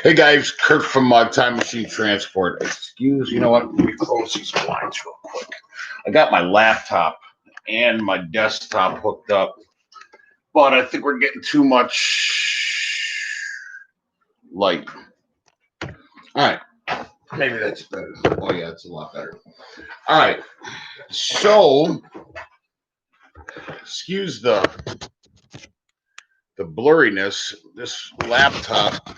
Hey guys, Kurt from Time Machine Transport. You know what? Let me close these blinds real quick. I got my laptop and my desktop hooked up, but I think we're getting too much light. All right, maybe that's better. Oh yeah, it's a lot better. All right, so excuse the blurriness. This laptop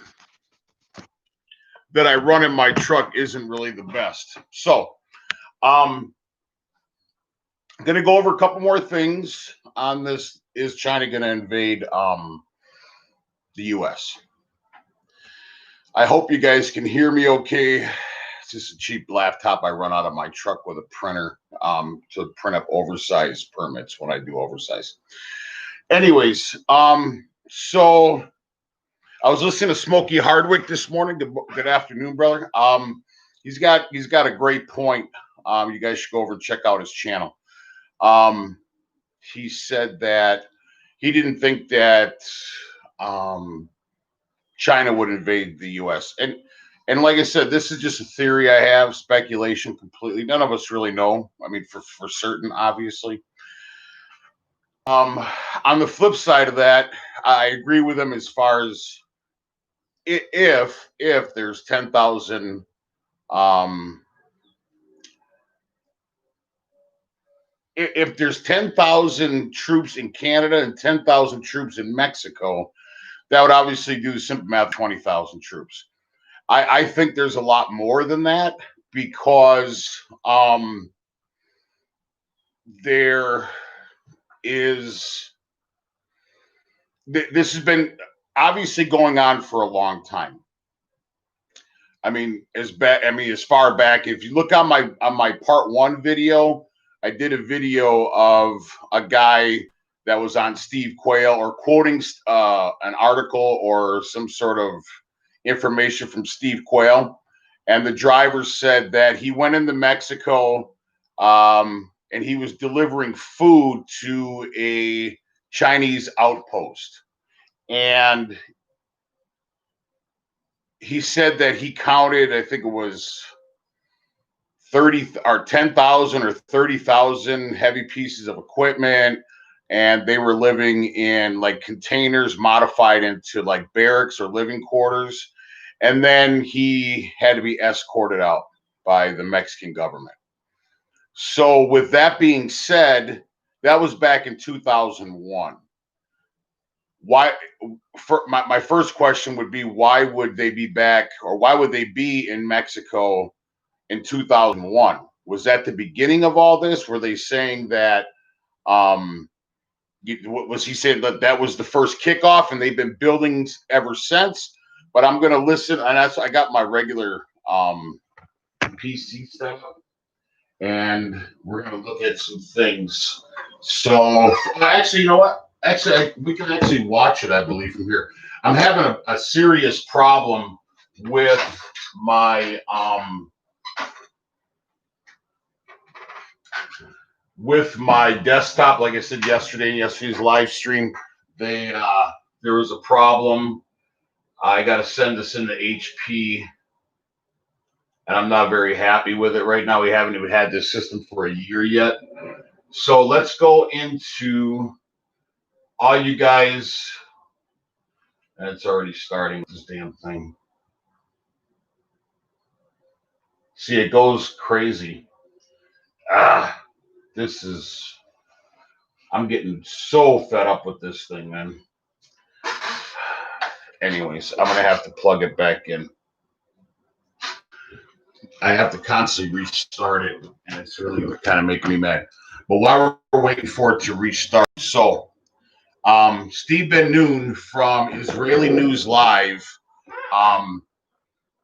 that I run in my truck isn't really the best. So, I'm going to go over a couple more things on this. Is China going to invade the U.S.? I hope you guys can hear me okay. It's just a cheap laptop I run out of my truck with a printer to print up oversized permits when I do oversize. Anyways, so I was listening to Smokey Hardwick this morning. Good afternoon, brother. He's got a great point. You guys should go over and check out his channel. He said that he didn't think that China would invade the U.S. And like I said, this is just a theory I have, speculation completely. None of us really know. I mean, for certain, obviously. On the flip side of that, I agree with him as far as if there's 10,000 if there's 10,000 troops in Canada and 10,000 troops in Mexico, that would obviously do the simple math, 20,000 troops. I think there's a lot more than that because there is this has been obviously going on for a long time. I mean, as far back, if you look on my part 1 video, I did a video of a guy that was on Steve Quayle or quoting an article or some sort of information from Steve Quayle. And the driver said that he went into Mexico and he was delivering food to a Chinese outpost. And he said that he counted, I think it was 30 or 10,000 or 30,000 heavy pieces of equipment, and they were living in like containers modified into like barracks or living quarters. And then he had to be escorted out by the Mexican government. So with that being said, that was back in 2001. Why? My first question would be, why would they be back, or why would they be in Mexico in 2001? Was that the beginning of all this? Were they saying that, was he saying that was the first kickoff and they've been building ever since? But I'm going to listen, and I got my regular PC stuff, and we're going to look at some things. So actually, you know what? Actually, we can actually watch it, I believe, from here. I'm having a serious problem with my desktop. Like I said yesterday's live stream, there was a problem. I got to send this into HP, and I'm not very happy with it right now. We haven't even had this system for a year yet. So let's go into all you guys, and it's already starting this damn thing. See, it goes crazy. I'm getting so fed up with this thing, man. Anyways, I'm going to have to plug it back in. I have to constantly restart it, and it's really kind of making me mad. But while we're waiting for it to restart, so Steve Ben-Nun from Israeli News Live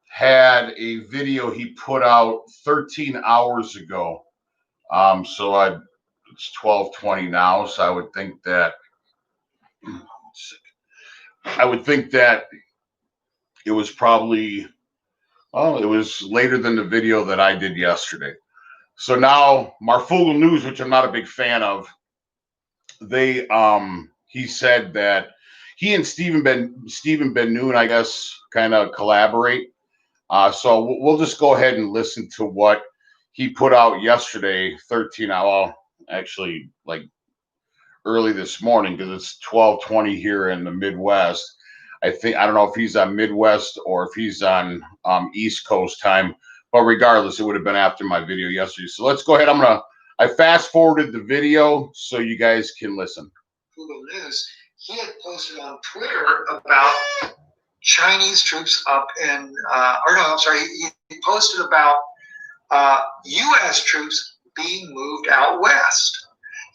had a video he put out 13 hours ago. So it's 12:20 now, so I would think that it was probably, it was later than the video that I did yesterday. So now Marfugel News, which I'm not a big fan of, he said that he and Stephen Ben Noon, I guess, kind of collaborate. So we'll just go ahead and listen to what he put out yesterday, 13 hours, actually like early this morning, because it's 12:20 here in the Midwest. I don't know if he's on Midwest or if he's on East Coast time, but regardless, it would have been after my video yesterday. So let's go ahead. I fast forwarded the video so you guys can listen. Google News, he had posted on Twitter about Chinese troops up in, he posted about U.S. troops being moved out west.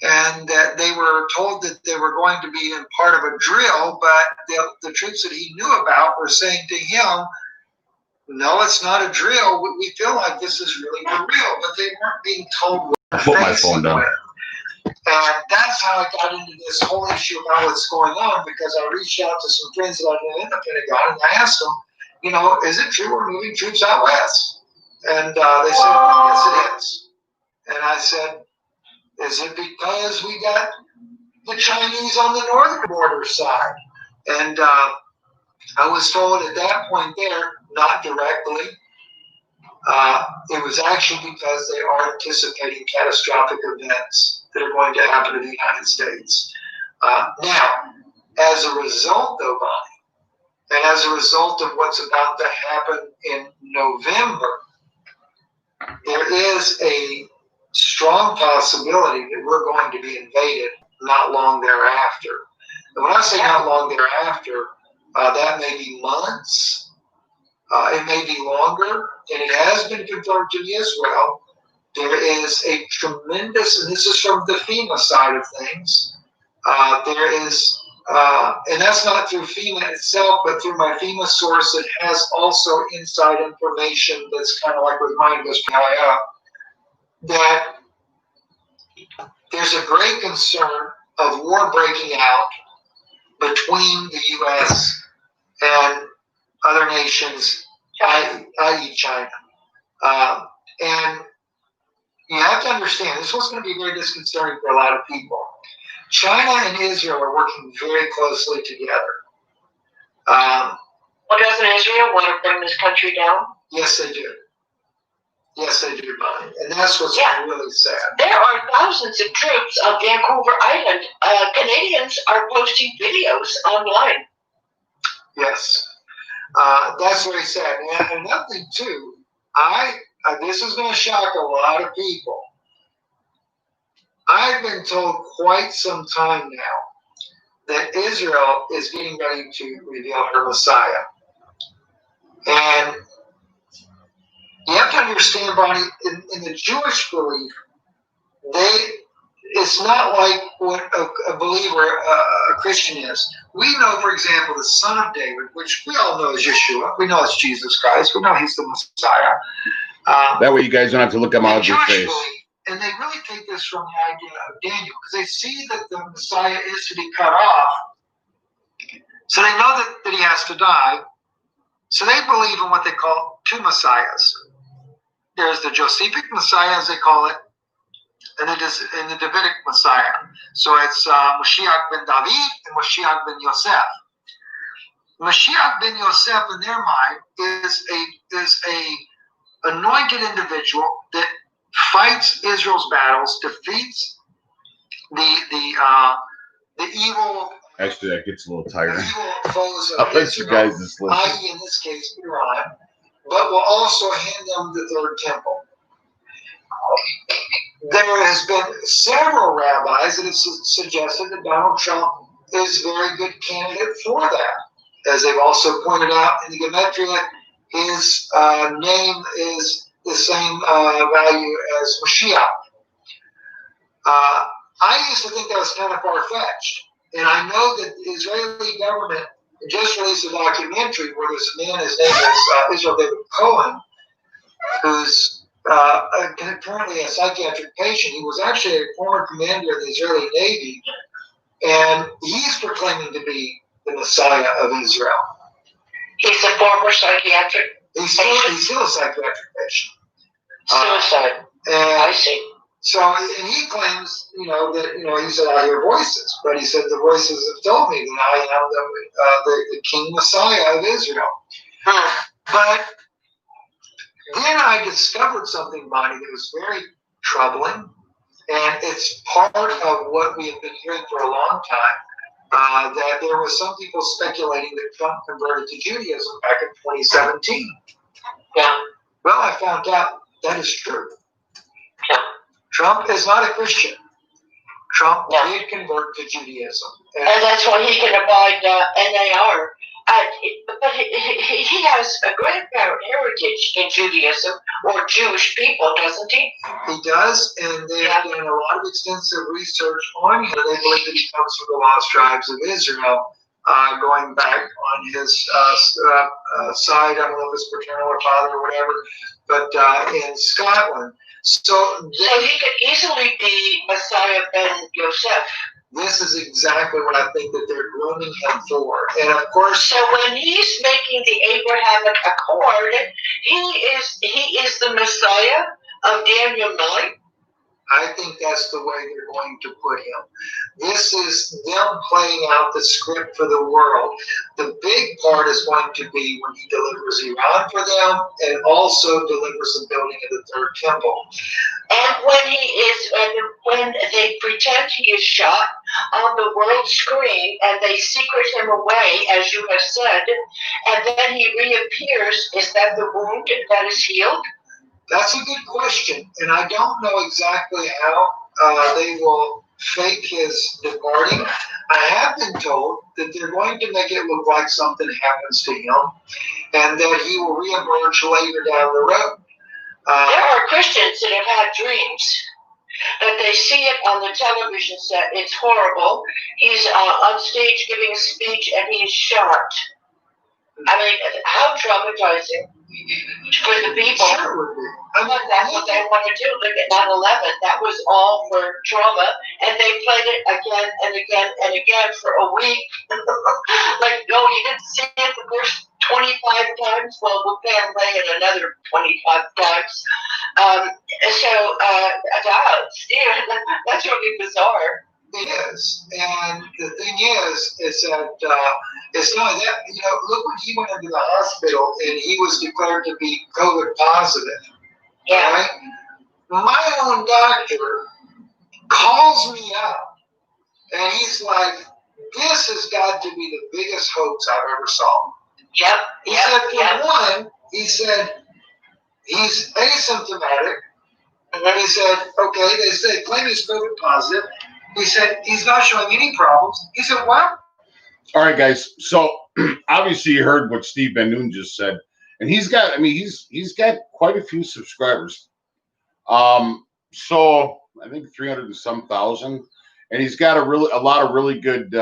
And that they were told that they were going to be in part of a drill, but the troops that he knew about were saying to him, no, it's not a drill. We feel like this is really for real, but they weren't being told what I'll put my phone down. And that's how I got into this whole issue about what's going on, because I reached out to some friends that I knew in the Pentagon, and I asked them, you know, is it true we're moving troops out west? And they said, yes, it is. And I said, is it because we got the Chinese on the northern border side? And I was told at that point there, not directly. It was actually because they are anticipating catastrophic events that are going to happen in the United States. Now, as a result, though, Bonnie, and as a result of what's about to happen in November, there is a strong possibility that we're going to be invaded not long thereafter. And when I say not long thereafter, that may be months, it may be longer, and it has been confirmed to me as well. There is a tremendous, and this is from the FEMA side of things, there is, and that's not through FEMA itself, but through my FEMA source that has also inside information that's kind of like with mine goes up, that there's a great concern of war breaking out between the U.S. and other nations, i.e. China. And you have to understand, this was going to be very disconcerting for a lot of people. China and Israel are working very closely together. Well, doesn't Israel want to bring this country down? Yes, they do. Yes, they do, Bonnie. And that's what's really sad. There are thousands of troops on Vancouver Island. Canadians are posting videos online. Yes. That's very sad. And another thing, too, this is going to shock a lot of people. I've been told quite some time now that Israel is getting ready to reveal her Messiah. And you have to understand, Bonnie, in the Jewish belief, it's not like what a believer, a Christian is. We know, for example, the son of David, which we all know is Yeshua. We know it's Jesus Christ. We know he's the Messiah. That way you guys don't have to look at my ugly face. Belief, and they really take this from the idea of Daniel, because they see that the Messiah is to be cut off. So they know that he has to die. So they believe in what they call two Messiahs. There's the Josephic Messiah, as they call it, and the Davidic Messiah. So it's Mashiach ben David and Mashiach ben Yosef. Mashiach ben Yosef, in their mind, is a anointed individual that fights Israel's battles, defeats the evil. Actually, that gets a little tired. Evil foes I'll of let Israel, you guys just listen. i.e., in this case, Iran, but will also hand them the third temple. There has been several rabbis that have suggested that Donald Trump is a very good candidate for that. As they've also pointed out in the Gematria, his name is the same value as Mashiach. I used to think that was kind of far-fetched. And I know that the Israeli government just released a documentary where this man, his name is Israel David Cohen, who's currently a psychiatric patient. He was actually a former commander of the Israeli Navy, and he's proclaiming to be the Messiah of Israel. He's a former psychiatric He's still a psychiatric patient. Suicide. And I see. So, and he claims, that, he said, I hear voices, but he said, the voices have told me that I am the King Messiah of Israel. But then I discovered something, Bonnie, that was very troubling, and it's part of what we have been hearing for a long time. That there was some people speculating that Trump converted to Judaism back in 2017. Yeah. Well, I found out that is true. Yeah. Trump is not a Christian. Trump did convert to Judaism. And that's why he can abide NAR. But he has a grandparent heritage in Judaism or Jewish people, doesn't he? He does, and they've done a lot of extensive research on him. They believe that he comes from the lost tribes of Israel, going back on his side. I don't know if it's paternal or father or whatever, but in Scotland. So he could easily be Messiah ben Yosef. This is exactly what I think that they're grooming him for. And of course, so when he's making the Abrahamic Accord, he is the Messiah of Daniel 9. I think that's the way they're going to put him. This is them playing out the script for the world. The big part is going to be when he delivers Iran for them and also delivers the building of the third temple. And when they pretend he is shot on the world screen and they secret him away, as you have said, and then he reappears, is that the wound that is healed? That's a good question, and I don't know exactly how they will fake his departing. I have been told that they're going to make it look like something happens to him and that he will reemerge later down the road. There are Christians that have had dreams, that they see it on the television set. It's horrible. He's on stage giving a speech and he's shot. I mean, how traumatizing for the people. Sure would be. But that's what they want to do. Look at 9/11. That was all for trauma, and they played it again and again and again for a week. Like, no, you didn't see it the first 25 times. Well, we'll play it another 25 times. Steve, that's really bizarre. It is, and the thing is that it's not that, look when he went into the hospital and he was declared to be COVID positive. Yeah. Right? My own doctor calls me up and he's like, this has got to be the biggest hoax I've ever saw. Yep. He said, for one, he said, he's asymptomatic. And he said, okay, they claim he's COVID positive. He said, he's not showing any problems. He said, well. All right, guys. So obviously you heard what Steve Ben Noon just said. And he's got quite a few subscribers. So I think 300 and some thousand. And he's got a lot of really good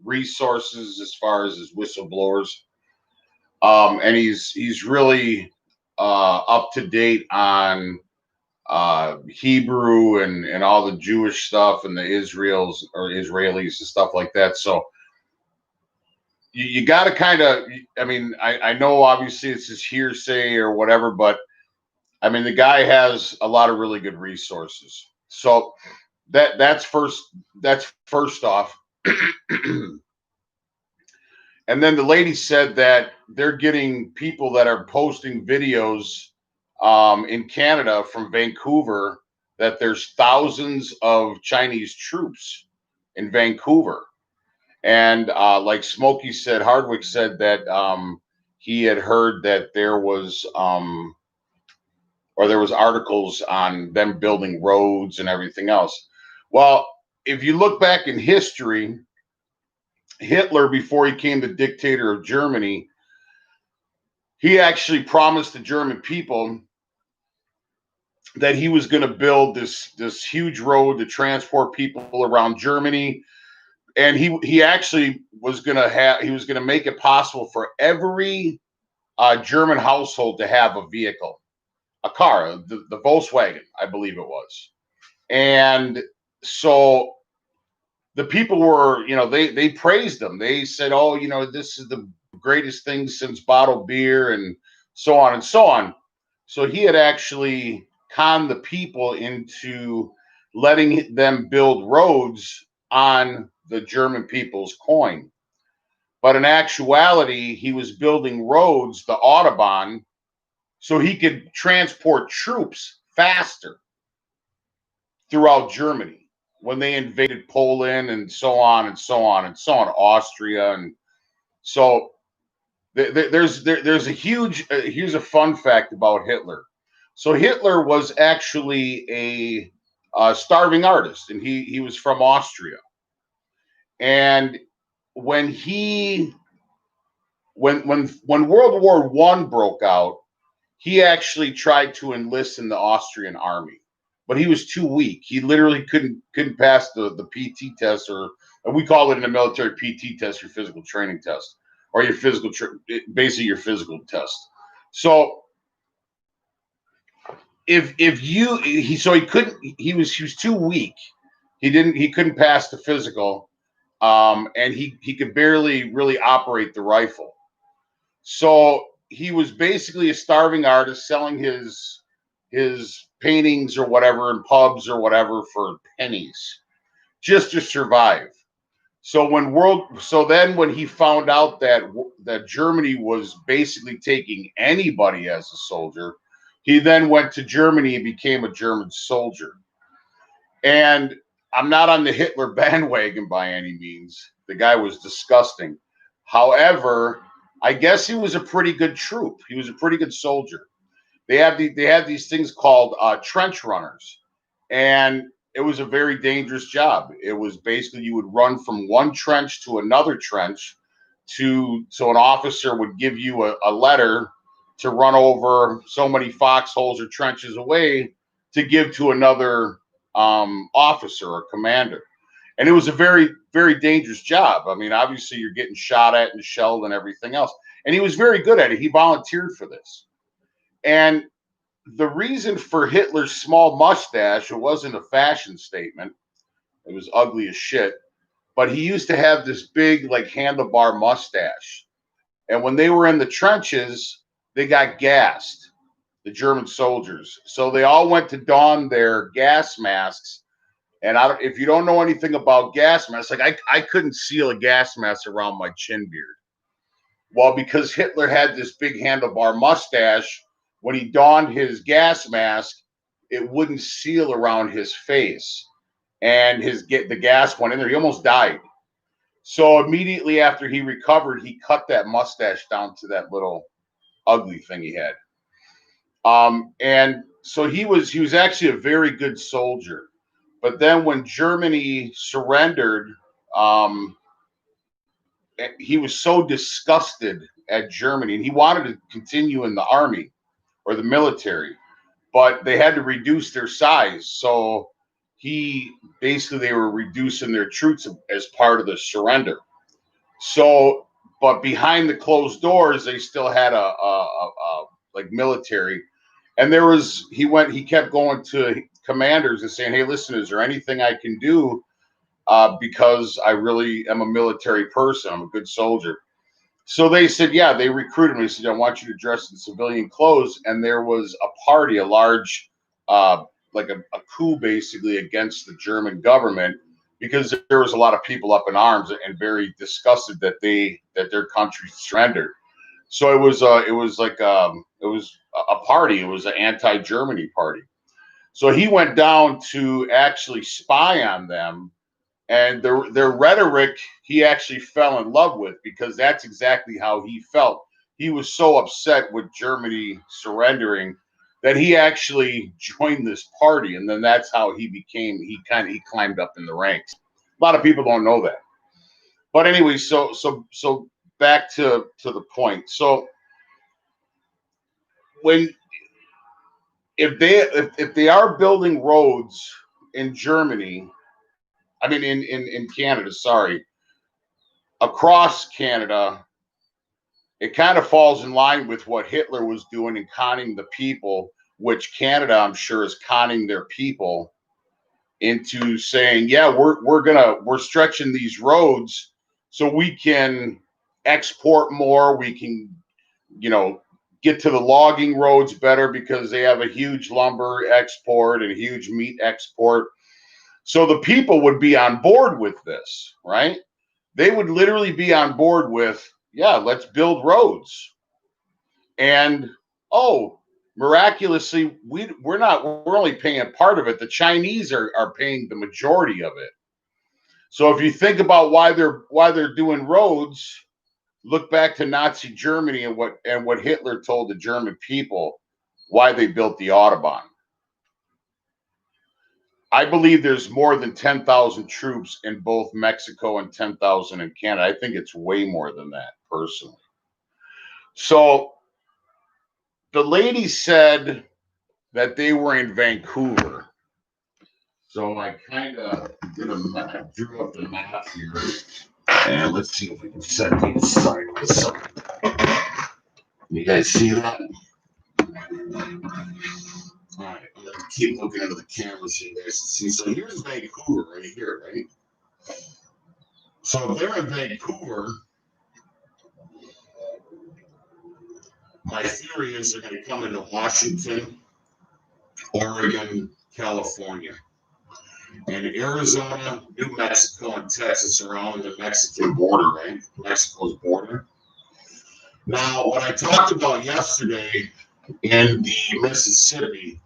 resources as far as his whistleblowers. And he's really up to date on Hebrew and all the Jewish stuff and the Israelis and stuff like that. So you got to kind of, I mean, I know obviously it's his hearsay or whatever, but I mean, the guy has a lot of really good resources. So that's first off. And then the lady said that they're getting people that are posting videos in Canada from Vancouver, that there's thousands of Chinese troops in Vancouver. And like Smokey said, Hardwick said that he had heard that there was articles on them building roads and everything else. Well, if you look back in history, Hitler, before he became the dictator of Germany, he actually promised the German people that he was going to build this huge road to transport people around Germany. And he actually was going to make it possible for every German household to have a vehicle, a car, the Volkswagen, I believe it was. And so the people were, they praised him. They said, oh, this is the greatest thing since bottled beer and so on and so on. So he had actually con the people into letting them build roads on the German people's coin. But in actuality, he was building roads, the Autobahn, so he could transport troops faster throughout Germany when they invaded Poland and so on and so on and so on, Austria. And so there's a huge, here's a fun fact about Hitler. So Hitler was actually a starving artist, and he was from Austria. And when he when World War I broke out, he actually tried to enlist in the Austrian army, but he was too weak. He literally couldn't pass the PT test, or we call it in the military PT test, your physical training test, or your basically your physical test. So he was too weak. He couldn't pass the physical, and he could barely really operate the rifle. So he was basically a starving artist selling his paintings or whatever in pubs or whatever for pennies just to survive. So when he found out that Germany was basically taking anybody as a soldier, he then went to Germany and became a German soldier. And I'm not on the Hitler bandwagon by any means. The guy was disgusting. However, I guess he was a pretty good troop. He was a pretty good soldier. They had these things called trench runners, and it was a very dangerous job. It was basically you would run from one trench to another trench so an officer would give you a letter to run over so many foxholes or trenches away to give to another officer or commander. And it was a very, very dangerous job. I mean, obviously you're getting shot at and shelled and everything else. And he was very good at it. He volunteered for this. And the reason for Hitler's small mustache, it wasn't a fashion statement. It was ugly as shit. But he used to have this big, like, handlebar mustache. And when they were in the trenches, they got gassed, the German soldiers. So they all went to don their gas masks. And if you don't know anything about gas masks, like I couldn't seal a gas mask around my chin beard. Well, because Hitler had this big handlebar mustache, when he donned his gas mask, it wouldn't seal around his face, and the gas went in there. He almost died. So immediately after he recovered, he cut that mustache down to that little ugly thing he had. And so he was actually a very good soldier. But then when Germany surrendered, he was so disgusted at Germany, and he wanted to continue in the army or the military, but they had to reduce their size. So they were reducing their troops as part of the surrender. So, but behind the closed doors, they still had a like military. And he kept going to commanders and saying, "Hey, listen, is there anything I can do? Because I really am a military person. I'm a good soldier." So they said, yeah, they recruited me. They said, "I want you to dress in civilian clothes." And there was a party, a large, like a coup basically against the German government, because there was a lot of people up in arms and very disgusted that their country surrendered. So it was a party. It was an anti-Germany party. So he went down to actually spy on them, and their rhetoric he actually fell in love with, because that's exactly how he felt. He was so upset with Germany surrendering that he actually joined this party, and then that's how he climbed up in the ranks. A lot of people don't know that. But anyway, so back to the point. So if they are building roads in Germany, I mean in Canada, sorry, across Canada, it kind of falls in line with what Hitler was doing and conning the people, which Canada, I'm sure, is conning their people into saying, yeah, we're stretching these roads so we can export more, we can, get to the logging roads better because they have a huge lumber export and a huge meat export. So the people would be on board with this, right? They would literally be on board with, yeah, let's build roads. And oh, miraculously, we're only paying part of it. The Chinese are paying the majority of it. So if you think about why they're doing roads, look back to Nazi Germany and what Hitler told the German people, why they built the Autobahn. I believe there's more than 10,000 troops in both Mexico and 10,000 in Canada. I think it's way more than that, personally. So the lady said that they were in Vancouver. So I kind of drew up the map here. And let's see if we can set these sideways. You guys see that? All right, I'm going to keep looking into the camera so you guys can see. So here's Vancouver right here, right? So if they're in Vancouver, my theory is they're going to come into Washington, Oregon, California. And Arizona, New Mexico, and Texas are all in the Mexican border, right? Mexico's border. Now, what I talked about yesterday in the Mississippi,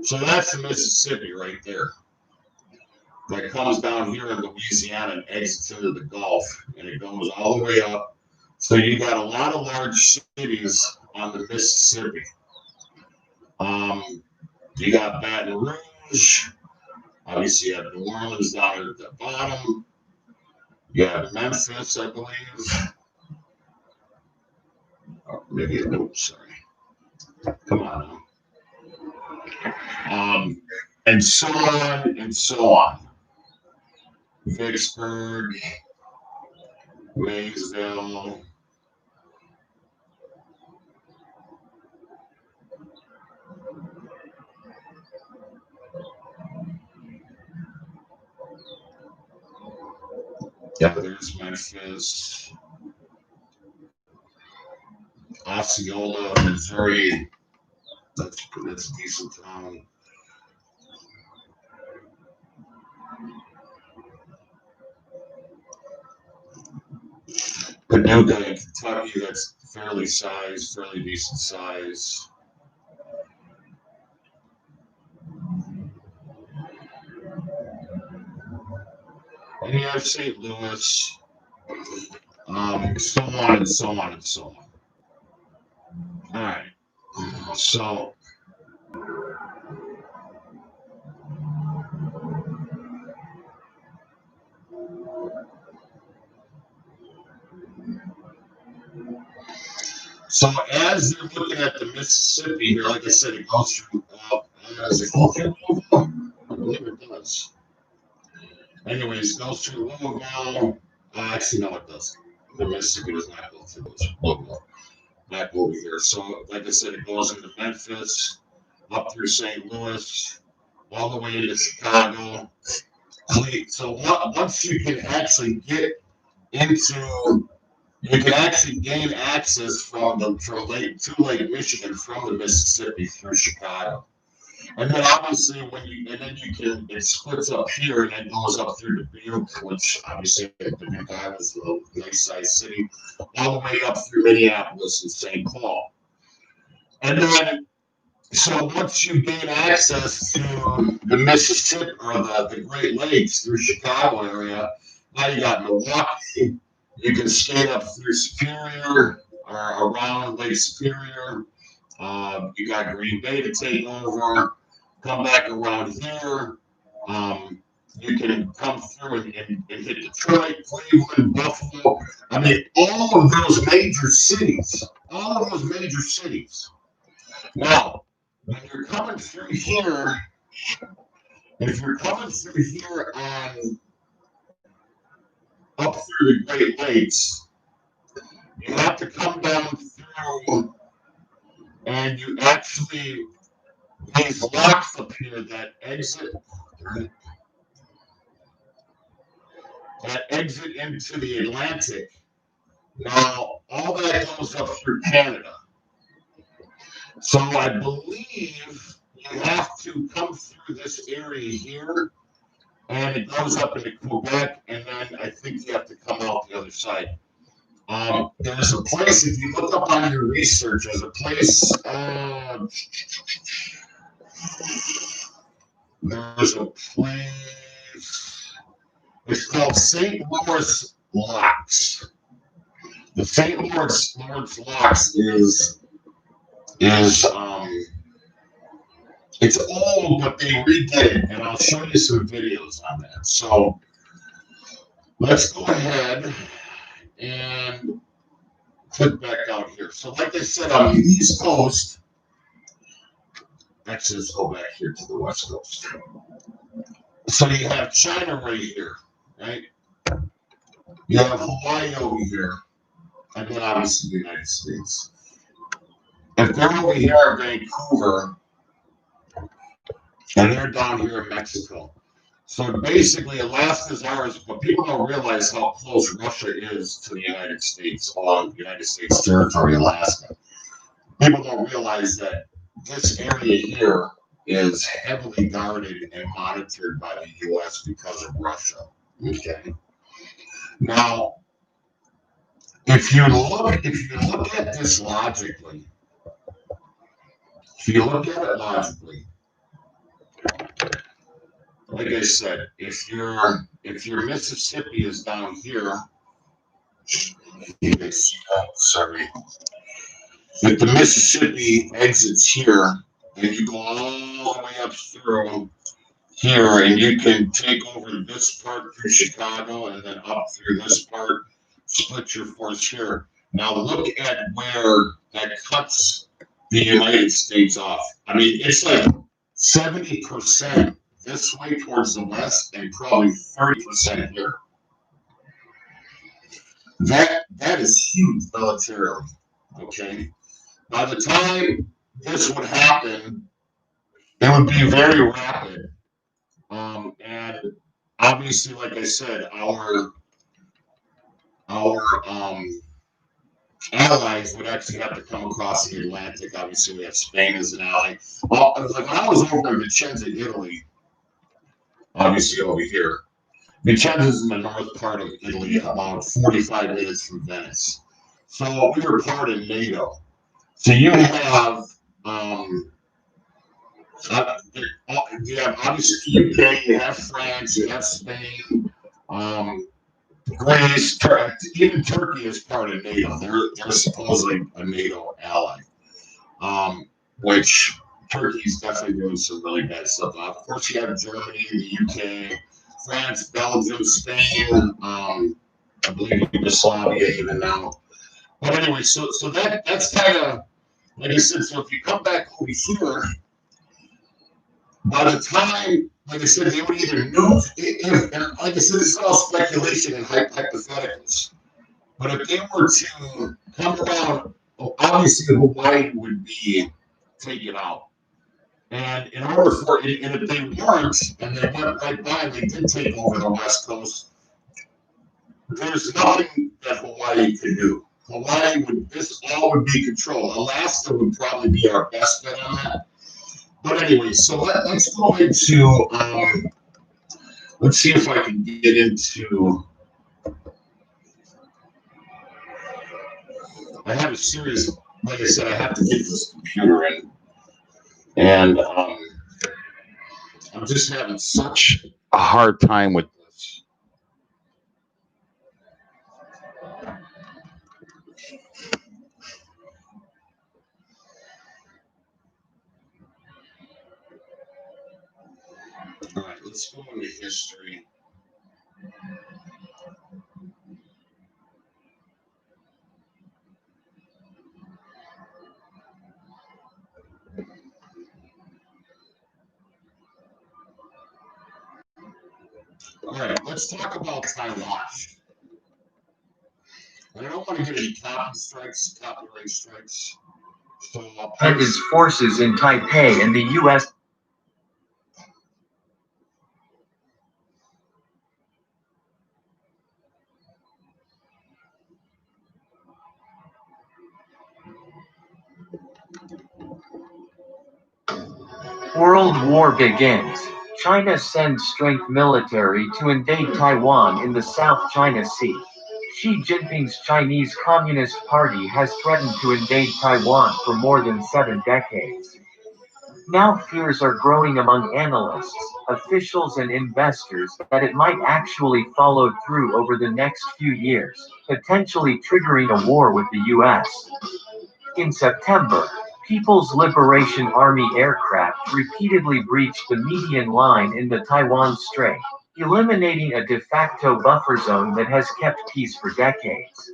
so that's the Mississippi right there. That comes down here in Louisiana and exits into the Gulf, and it goes all the way up. So you got a lot of large cities on the Mississippi. You got Baton Rouge. Obviously, you have New Orleans down at the bottom. You have Memphis, I believe. Or maybe a note, sorry. Come on now. And so on and so on. Vicksburg, Maysville. Yeah, there's Memphis. Osceola, Missouri. That's a decent town. Paducah in Kentucky, that's fairly decent size. And you have St. Louis, so on and so on and so on. All right, so as you're looking at the Mississippi here, like I said, it goes through. Does it go through Louisville? I believe it does. Anyways, it goes through Louisville. Actually, no, it doesn't. The Mississippi does not go through Louisville. Back over here. So, like I said, it goes into Memphis, up through St. Louis, all the way into Chicago. So once you can actually get into, you can actually gain access from Lake Michigan from the Mississippi through Chicago. And then obviously it splits up here and then goes up through Dubuque, which obviously Dubuque is a nice sized city, all the way up through Minneapolis and St. Paul. And then, so once you gain access to the Mississippi or the Great Lakes through Chicago area, now you got Milwaukee. You can skate up through Superior or around Lake Superior. You got Green Bay to take over. Come back around here. You can come through and hit Detroit, Cleveland, Buffalo. I mean, all of those major cities. Now, when you're coming through here, if you're coming through here on up through the Great Lakes, you have to come down through, and you actually, these locks up here that exit into the Atlantic. Now, all that goes up through Canada. So I believe you have to come through this area here, and it goes up into Quebec, and then I think you have to come out the other side. There's a place, if you look up on your research, there's a place, there's a place, it's called St. Lawrence Locks. The St. Lawrence Locks is it's old, but they redid it, and I'll show you some videos on that. So let's go ahead and click back out here. So like I said, on the East Coast, actually let's go back here to the West Coast. So you have China right here, right? You have Hawaii over here, and then obviously the United States. If they're over here in Vancouver, and they're down here in Mexico. So basically, Alaska's ours, but people don't realize how close Russia is to the United States, all United States territory, Alaska. People don't realize that this area here is heavily guarded and monitored by the U.S. because of Russia. Okay. Now, if you look at this logically, like I said, if your Mississippi is down here, sorry. If the Mississippi exits here, and you go all the way up through here, and you can take over this part through Chicago, and then up through this part, split your force here. Now look at where that cuts the United States off. I mean, it's like 70% this way towards the west, and probably 30% here. That is huge militarily. Okay. By the time this would happen, it would be very rapid. And obviously, like I said, our allies would actually have to come across the Atlantic. Obviously, we have Spain as an ally. Well, like when I was over in Vicenza, Italy, obviously over here, Vicenza is in the north part of Italy, about 45 minutes from Venice. So we were part of NATO. So you have obviously UK, you have France, you have Spain, Greece, even Turkey is part of NATO. They're supposedly a NATO ally, which Turkey's definitely doing some really bad stuff. Of course, you have Germany, the UK, France, Belgium, Spain, I believe Yugoslavia even now. But anyway, so that's kind of, like I said, so if you come back over here, by the time, like I said, they would either nuke, and like I said, this is all speculation and hypotheticals. But if they were to come around, obviously Hawaii would be taken out. And in order for, and if they weren't, and they went right by, and they did take over the West Coast, there's nothing that Hawaii could do. Hawaii would, this all would be controlled. Alaska would probably be our best bet on that. But anyway, so let's go into, let's see if I can get into, I have a series, like I said, I have to get this computer in. And I'm just having such a hard time with this. All right, let's go into history. All right, let's talk about Taiwan. I don't want to get any copyright strikes. So his forces in Taipei and the U.S. World War begins. China sends strength military to invade Taiwan in the South China Sea. Xi Jinping's Chinese Communist Party has threatened to invade Taiwan for more than 7 decades. Now fears are growing among analysts, officials and investors that it might actually follow through over the next few years, potentially triggering a war with the US. In September, People's Liberation Army aircraft repeatedly breached the median line in the Taiwan Strait, eliminating a de facto buffer zone that has kept peace for decades.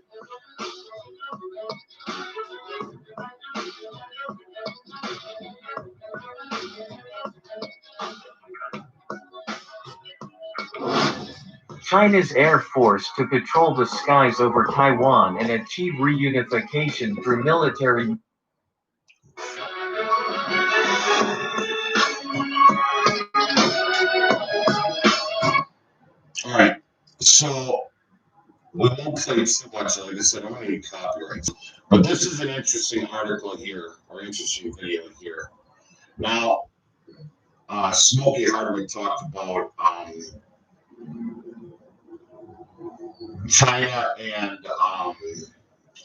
China's Air Force to patrol the skies over Taiwan and achieve reunification through military. All right. So we won't play too much. Like I said, I'm going to need copyrights. But this is an interesting article here, or interesting video here. Now, Smokey Hardwick talked about China and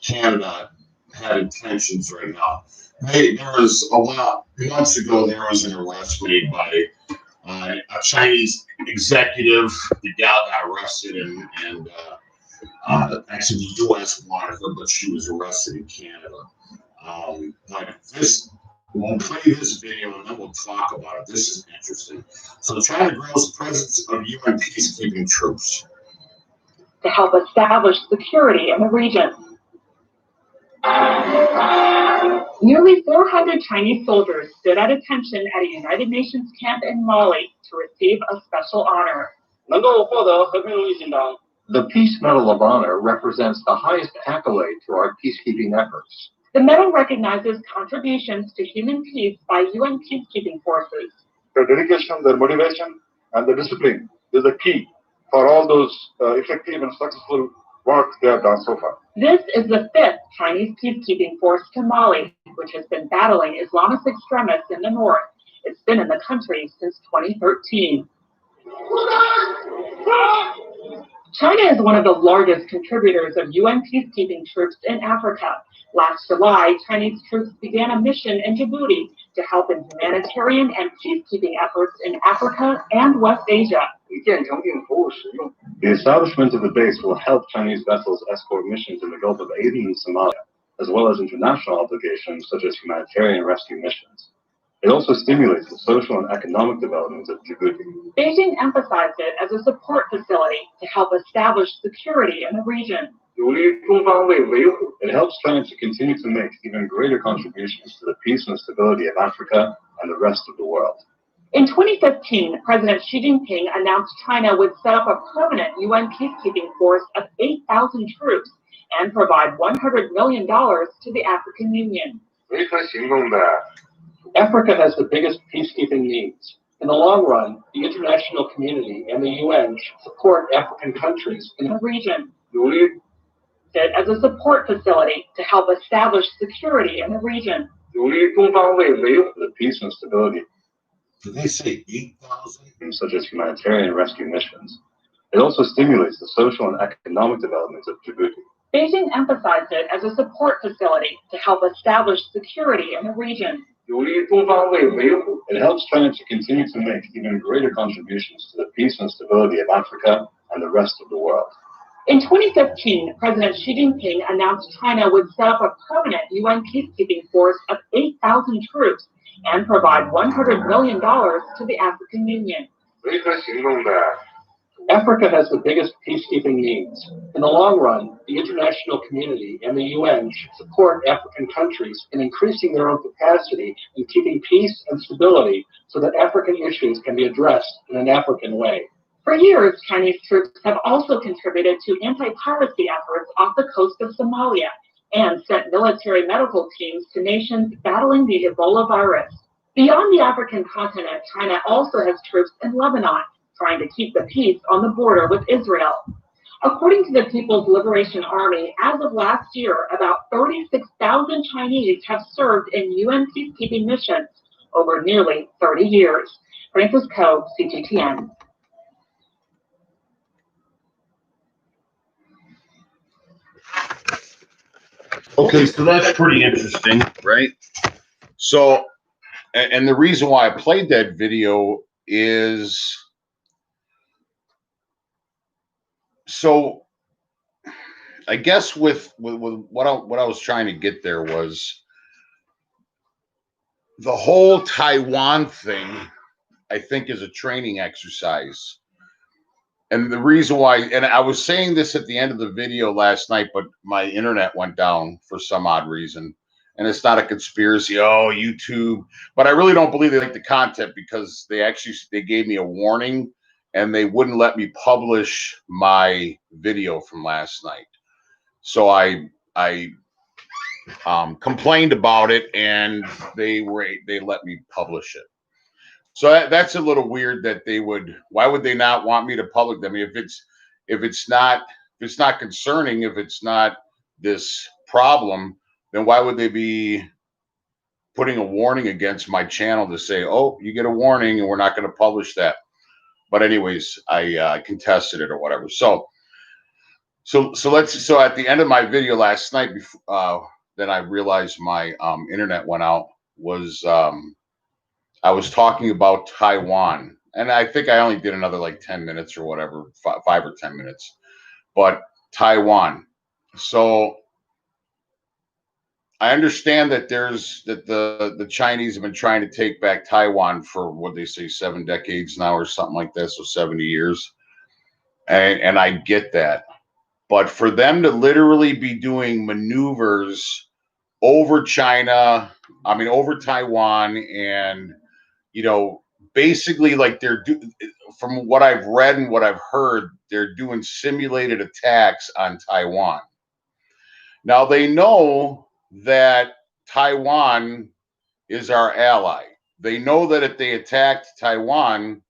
Canada having tensions right now. There was a while, months ago, there was an arrest made by a Chinese executive. The gal got arrested, and actually the U.S. wanted her, but she was arrested in Canada. But this, we'll play this video and then we'll talk about it. This is interesting. So China grows the presence of UN peacekeeping troops to help establish security in the region. Nearly 400 Chinese soldiers stood at attention at a United Nations camp in Mali to receive a special honor. The Peace Medal of Honor represents the highest accolade to our peacekeeping efforts. The medal recognizes contributions to human peace by UN peacekeeping forces. Their dedication, their motivation, and the discipline is the key for all those effective and successful work they have done so far. This is the 5th Chinese peacekeeping force to Mali, which has been battling Islamist extremists in the north. It's been in the country since 2013. China is one of the largest contributors of UN peacekeeping troops in Africa. Last July, Chinese troops began a mission in Djibouti to help in humanitarian and peacekeeping efforts in Africa and West Asia. The establishment of the base will help Chinese vessels escort missions in the Gulf of Aden and Somalia, as well as international obligations such as humanitarian rescue missions. It also stimulates the social and economic development of Djibouti. Beijing emphasized it as a support facility to help establish security in the region. It helps China to continue to make even greater contributions to the peace and stability of Africa and the rest of the world. In 2015, President Xi Jinping announced China would set up a permanent UN peacekeeping force of 8,000 troops and provide $100 million to the African Union. Africa has the biggest peacekeeping needs. In the long run, the international community and the UN should support African countries in the region. It as a support facility to help establish security in the region. The peace and stability. Did they say 8,000? Such as humanitarian rescue missions. It also stimulates the social and economic development of Djibouti. Beijing emphasized it as a support facility to help establish security in the region. It helps China to continue to make even greater contributions to the peace and stability of Africa and the rest of the world. In 2015, President Xi Jinping announced China would set up a permanent UN peacekeeping force of 8,000 troops and provide $100 million to the African Union. Africa has the biggest peacekeeping needs. In the long run, the international community and the UN should support African countries in increasing their own capacity in keeping peace and stability so that African issues can be addressed in an African way. For years, Chinese troops have also contributed to anti-piracy efforts off the coast of Somalia and sent military medical teams to nations battling the Ebola virus. Beyond the African continent, China also has troops in Lebanon, trying to keep the peace on the border with Israel. According to the People's Liberation Army, as of last year, about 36,000 Chinese have served in UN peacekeeping missions. over nearly 30 years. Francis Coe, CGTN. Okay, so that's pretty interesting, right? So, and the reason why I played that video is so I guess with what I was trying to get there was the whole Taiwan thing, I think, is a training exercise. And the reason why, and I was saying this at the end of the video last night, but my internet went down for some odd reason. And it's not a conspiracy, oh, YouTube. But I really don't believe they like the content because they gave me a warning and they wouldn't let me publish my video from last night. So I complained about it and they let me publish it. So that's a little weird that why would they not want me to public them? I mean, if it's not concerning, if it's not this problem, then why would they be putting a warning against my channel to say, oh, you get a warning and we're not going to publish that? But anyways, I contested it or whatever. So at the end of my video last night, then I realized my internet went out, was I was talking about Taiwan, and I think I only did another like 10 minutes or whatever, 5 or 10 minutes, but Taiwan. So I understand that the Chinese have been trying to take back Taiwan for what they say 7 decades now or something like this, so 70 years. And I get that. But for them to literally be doing maneuvers over over Taiwan, and basically like from what I've read and what I've heard, they're doing simulated attacks on Taiwan. Now they know that Taiwan is our ally. They know that if they attacked Taiwan,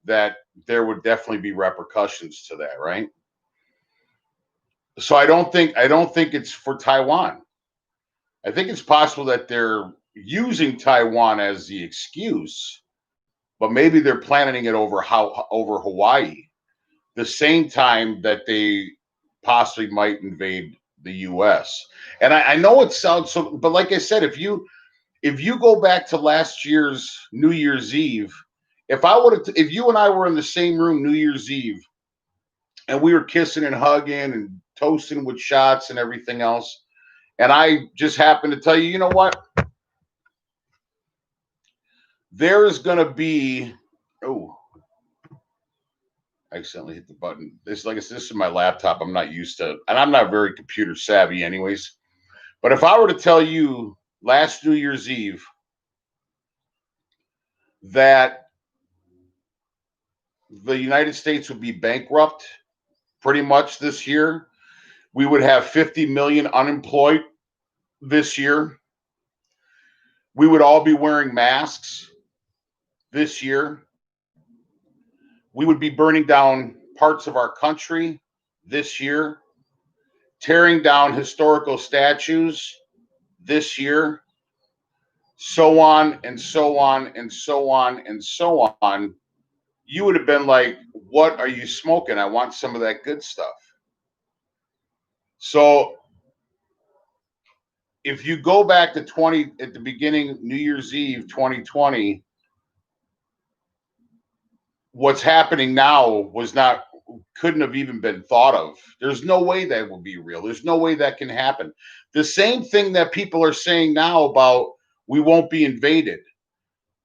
that there would definitely be repercussions to that, right? So I don't think it's for Taiwan. I think it's possible that they're using Taiwan as the excuse, but maybe they're planning it over Hawaii, the same time that they possibly might invade the U.S. And I know it sounds so, but like I said, if you go back to last year's New Year's Eve, if you and I were in the same room New Year's Eve, and we were kissing and hugging and toasting with shots and everything else, and I just happened to tell you, you know what? There is going to be, I accidentally hit the button. Like I said, this is my laptop. I'm not used to, and I'm not very computer savvy anyways. But if I were to tell you last New Year's Eve that the United States would be bankrupt pretty much this year, we would have 50 million unemployed this year, we would all be wearing masks this year, we would be burning down parts of our country this year, tearing down historical statues this year, so on and so on and so on and so on, you would have been like, what are you smoking? I want some of that good stuff. So if you go back to at the beginning, New Year's Eve 2020, what's happening now couldn't have even been thought of. There's no way that will be real. There's no way that can happen. The same thing that people are saying now about we won't be invaded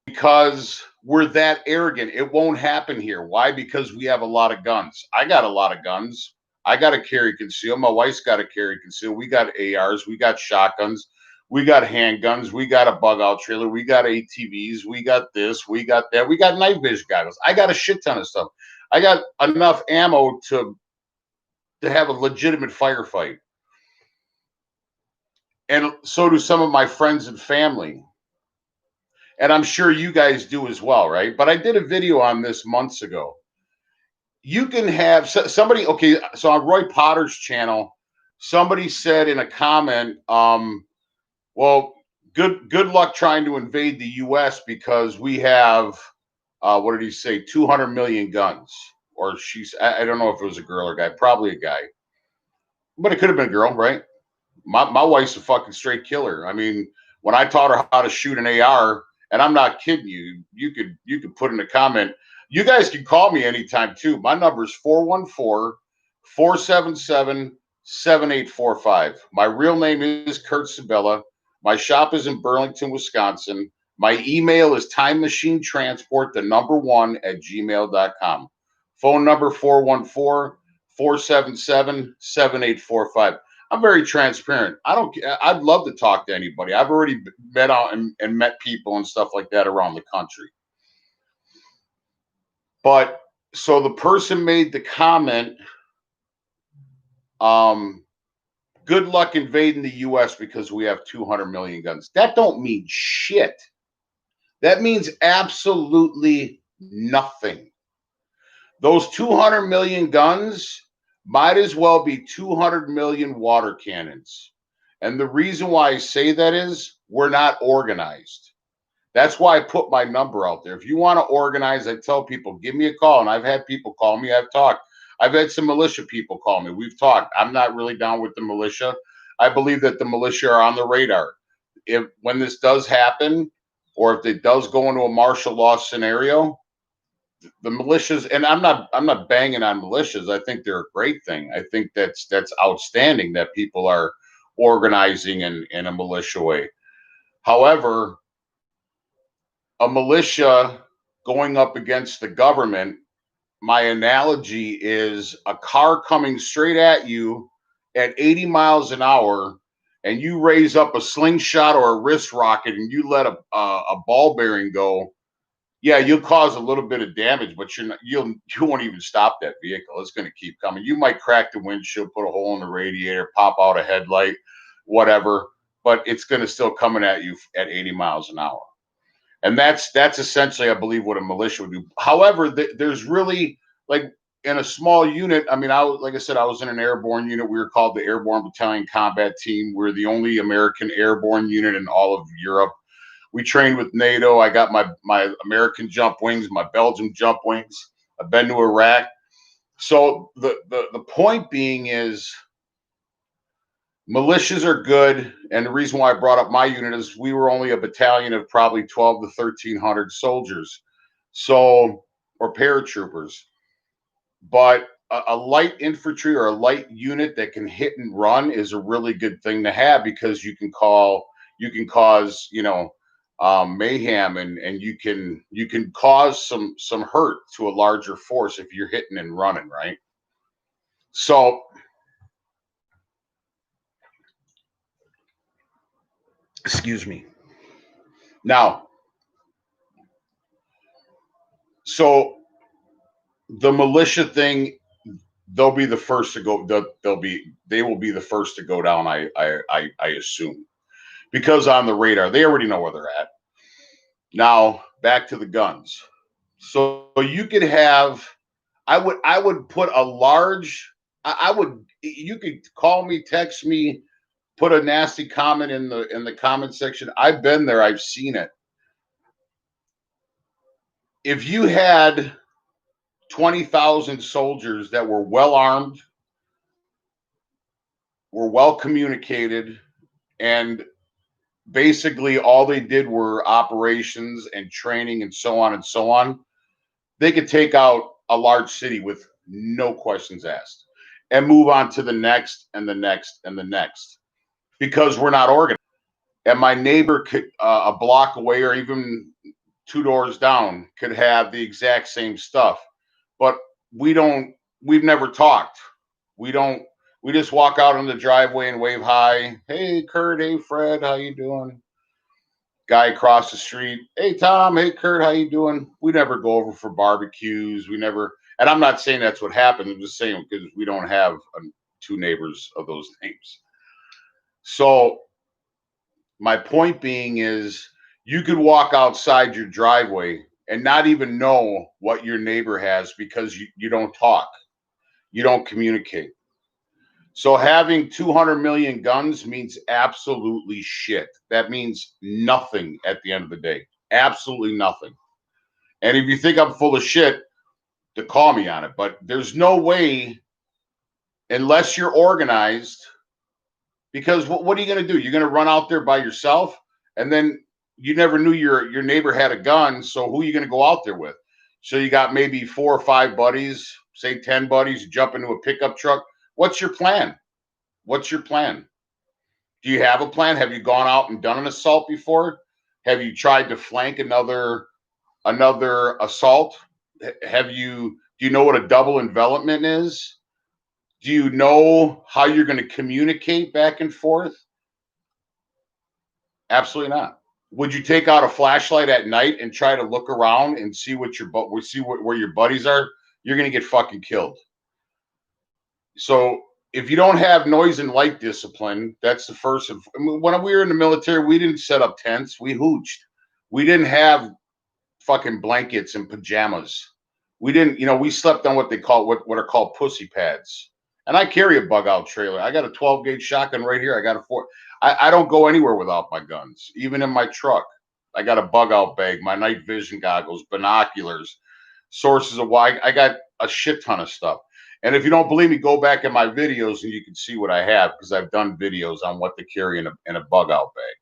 because we're that arrogant. It won't happen here. Why? Because we have a lot of guns. I got a lot of guns. I got to carry conceal. My wife's got to carry conceal. We got ARs. We got shotguns. We got handguns. We got a bug out trailer. We got ATVs. We got this. We got that. We got night vision goggles. I got a shit ton of stuff. I got enough ammo to have a legitimate firefight. And so do some of my friends and family. And I'm sure you guys do as well, right? But I did a video on this months ago. You can have somebody, okay, so on Roy Potter's channel, somebody said in a comment, well, good luck trying to invade the U.S. because we have what did he say? 200 million guns. Or I don't know if it was a girl or a guy, probably a guy, but it could have been a girl, right? My wife's a fucking straight killer. I mean, when I taught her how to shoot an AR, and I'm not kidding you, you could put in a comment. You guys can call me anytime too. My number is 414-477-7845. My real name is Kurt Sabella. My shop is in Burlington, Wisconsin. My email is timemachinetransport, the number 1 at gmail.com. Phone number 414-477-7845. I'm very transparent. I'd love to talk to anybody. I've already met out and met people and stuff like that around the country. But so the person made the comment, good luck invading the US because we have 200 million guns. That don't mean shit. That means absolutely nothing. Those 200 million guns might as well be 200 million water cannons. And the reason why I say that is we're not organized. That's why I put my number out there. If you want to organize, I tell people, give me a call. And I've had people call me. I've talked. I've had some militia people call me. We've talked. I'm not really down with the militia. I believe that the militia are on the radar. When this does happen, or if it does go into a martial law scenario, the militias, and I'm not banging on militias. I think they're a great thing. I think that's outstanding that people are organizing in a militia way. However, a militia going up against the government, my analogy is a car coming straight at you at 80 miles an hour, and you raise up a slingshot or a wrist rocket and you let a ball bearing go. Yeah, you'll cause a little bit of damage, but you won't even stop that vehicle. It's going to keep coming. You might crack the windshield, put a hole in the radiator, pop out a headlight, whatever, but it's going to still coming at you at 80 miles an hour. And that's essentially, I believe, what a militia would do. However, there's really, like, in a small unit. I mean, like I said, I was in an airborne unit. We were called the Airborne Battalion Combat Team. We're the only American airborne unit in all of Europe. We trained with NATO. I got my American jump wings, my Belgium jump wings. I've been to Iraq. So the point being is, militias are good, and the reason why I brought up my unit is we were only a battalion of probably 12 to 1,300 soldiers, or paratroopers. But a light infantry or a light unit that can hit and run is a really good thing to have, because you can cause mayhem, and you can cause some hurt to a larger force if you're hitting and running, right? So excuse me. Now, so the militia thing, they'll be the first to go. They will be the first to go down. I assume, because on the radar, they already know where they're at. Now, back to the guns. So you could have, I would put a large, you could call me, text me, put a nasty comment in the comment section. I've been there. I've seen it. If you had 20,000 soldiers that were well armed, were well communicated, and basically all they did were operations and training and so on, they could take out a large city with no questions asked and move on to the next and the next and the next, because we're not organized. And my neighbor could, a block away or even 2 doors down, could have the exact same stuff, but we've never talked. We just walk out on the driveway and wave hi. Hey, Kurt. Hey, Fred. How you doing? Guy across the street. Hey, Tom. Hey, Kurt. How you doing? We never go over for barbecues. We never, and I'm not saying that's what happened. I'm just saying because we don't have 2 neighbors of those names. So my point being is, you could walk outside your driveway and not even know what your neighbor has, because you don't talk. You don't communicate. So having 200 million guns means absolutely shit. That means nothing at the end of the day. Absolutely nothing. And if you think I'm full of shit, to call me on it. But there's no way, unless you're organized, because what are you going to do? You're going to run out there by yourself, and then you never knew your neighbor had a gun, so who are you going to go out there with? So you got maybe 4 or 5 buddies, say 10 buddies, you jump into a pickup truck. What's your plan? What's your plan? Do you have a plan? Have you gone out and done an assault before? Have you tried to flank another assault? Do you know what a double envelopment is? Do you know how you're going to communicate back and forth? Absolutely not. Would you take out a flashlight at night and try to look around and see where your buddies are? You're going to get fucking killed. So if you don't have noise and light discipline, that's the first. When we were in the military, we didn't set up tents. We hooched. We didn't have fucking blankets and pajamas. We didn't, we slept on what are called pussy pads. And I carry a bug out trailer. I got a 12 gauge shotgun right here. I got a 4. I don't go anywhere without my guns, even in my truck. I got a bug out bag, my night vision goggles, binoculars, sources of why. I got a shit ton of stuff. And if you don't believe me, go back in my videos and you can see what I have, because I've done videos on what to carry in a bug out bag.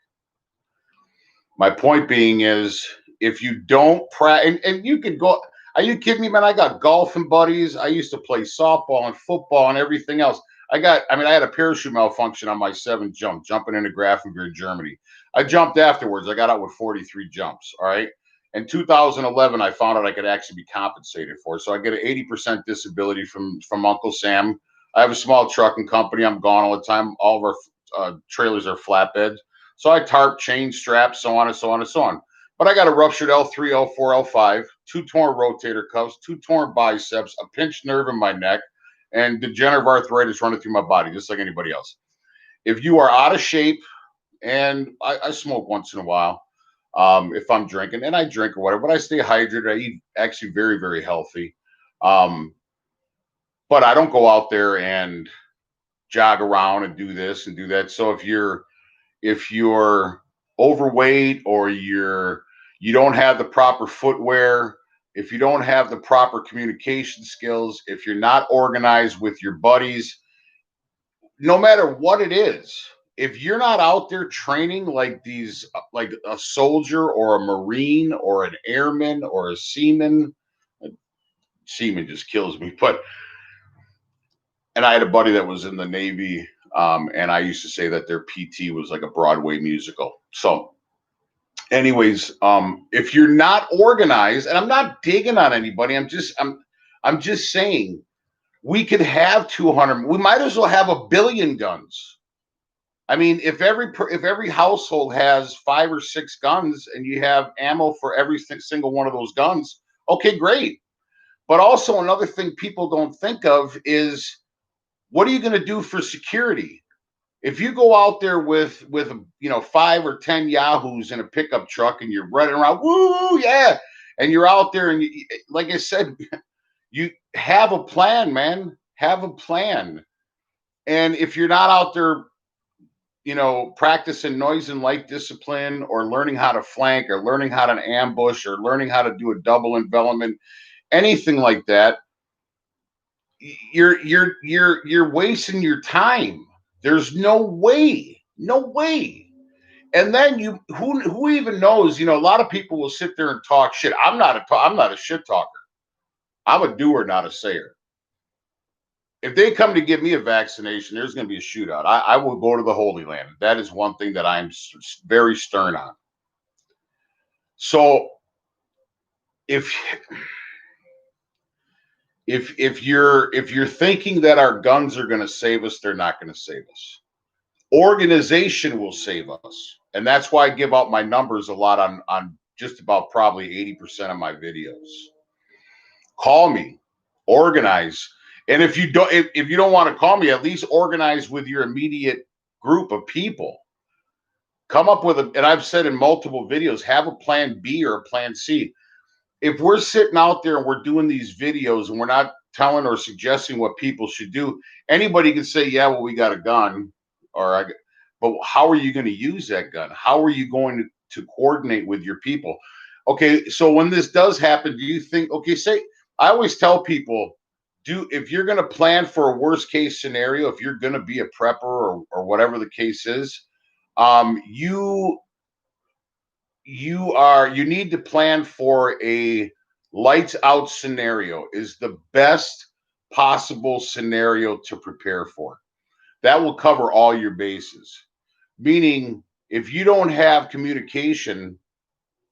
My point being is, if you don't practice, and you can go, are you kidding me, man? I got golfing buddies. I used to play softball and football and everything else. I had a parachute malfunction on my 7th jump, jumping into Grafenberg, Germany. I jumped afterwards. I got out with 43 jumps. All right. In 2011, I found out I could actually be compensated for it. So I get an 80% disability from Uncle Sam. I have a small trucking company. I'm gone all the time. All of our trailers are flatbeds. So I tarp, chain, straps, so on and so on and so on. But I got a ruptured L3, L4, L5, 2 torn rotator cuffs, 2 torn biceps, a pinched nerve in my neck, and degenerative arthritis running through my body, just like anybody else. If you are out of shape, and I smoke once in a while, if I'm drinking, and I drink or whatever, but I stay hydrated. I eat actually very, very healthy. But I don't go out there and jog around and do this and do that. So if you're overweight, or you don't have the proper footwear, if you don't have the proper communication skills, if you're not organized with your buddies, no matter what it is, if you're not out there training like a soldier or a Marine or an airman or a seaman just kills me. And I had a buddy that was in the Navy, and I used to say that their PT was like a Broadway musical. So anyways, if you're not organized, and I'm not digging on anybody, I'm just saying, we could have 200. We might as well have 1 billion guns. I mean, if every household has 5 or 6 guns, and you have ammo for every single one of those guns, okay, great. But also another thing people don't think of is, what are you going to do for security? If you go out there with 5 or 10 yahoos in a pickup truck, and you're running around, woo, yeah, and you're out there, and like I said, you have a plan, man. Have a plan. And if you're not out there, practicing noise and light discipline, or learning how to flank, or learning how to ambush, or learning how to do a double envelopment, anything like that, you're wasting your time. There's no way. And then who even knows? A lot of people will sit there and talk shit. I'm not a shit talker. I'm a doer, not a sayer. If they come to give me a vaccination, there's going to be a shootout. I will go to the Holy Land. That is one thing that I'm very stern on. So if you're thinking that our guns are going to save us, they're not going to save us. Organization will save us. And that's why I give out my numbers a lot on just about probably 80% of my videos. Call me, organize. And if you don't want to call me, at least organize with your immediate group of people. Come up with and I've said in multiple videos, have a plan B or a plan C. If we're sitting out there and we're doing these videos, and we're not telling or suggesting what people should do, anybody can say, yeah, well, we got a gun, but how are you going to use that gun? How are you going to coordinate with your people? Okay, so when this does happen, do you think, okay, say, I always tell people, if you're going to plan for a worst case scenario, if you're going to be a prepper or whatever the case is, you need to plan for a lights out scenario is the best possible scenario to prepare for. That will cover all your bases. Meaning, if you don't have communication,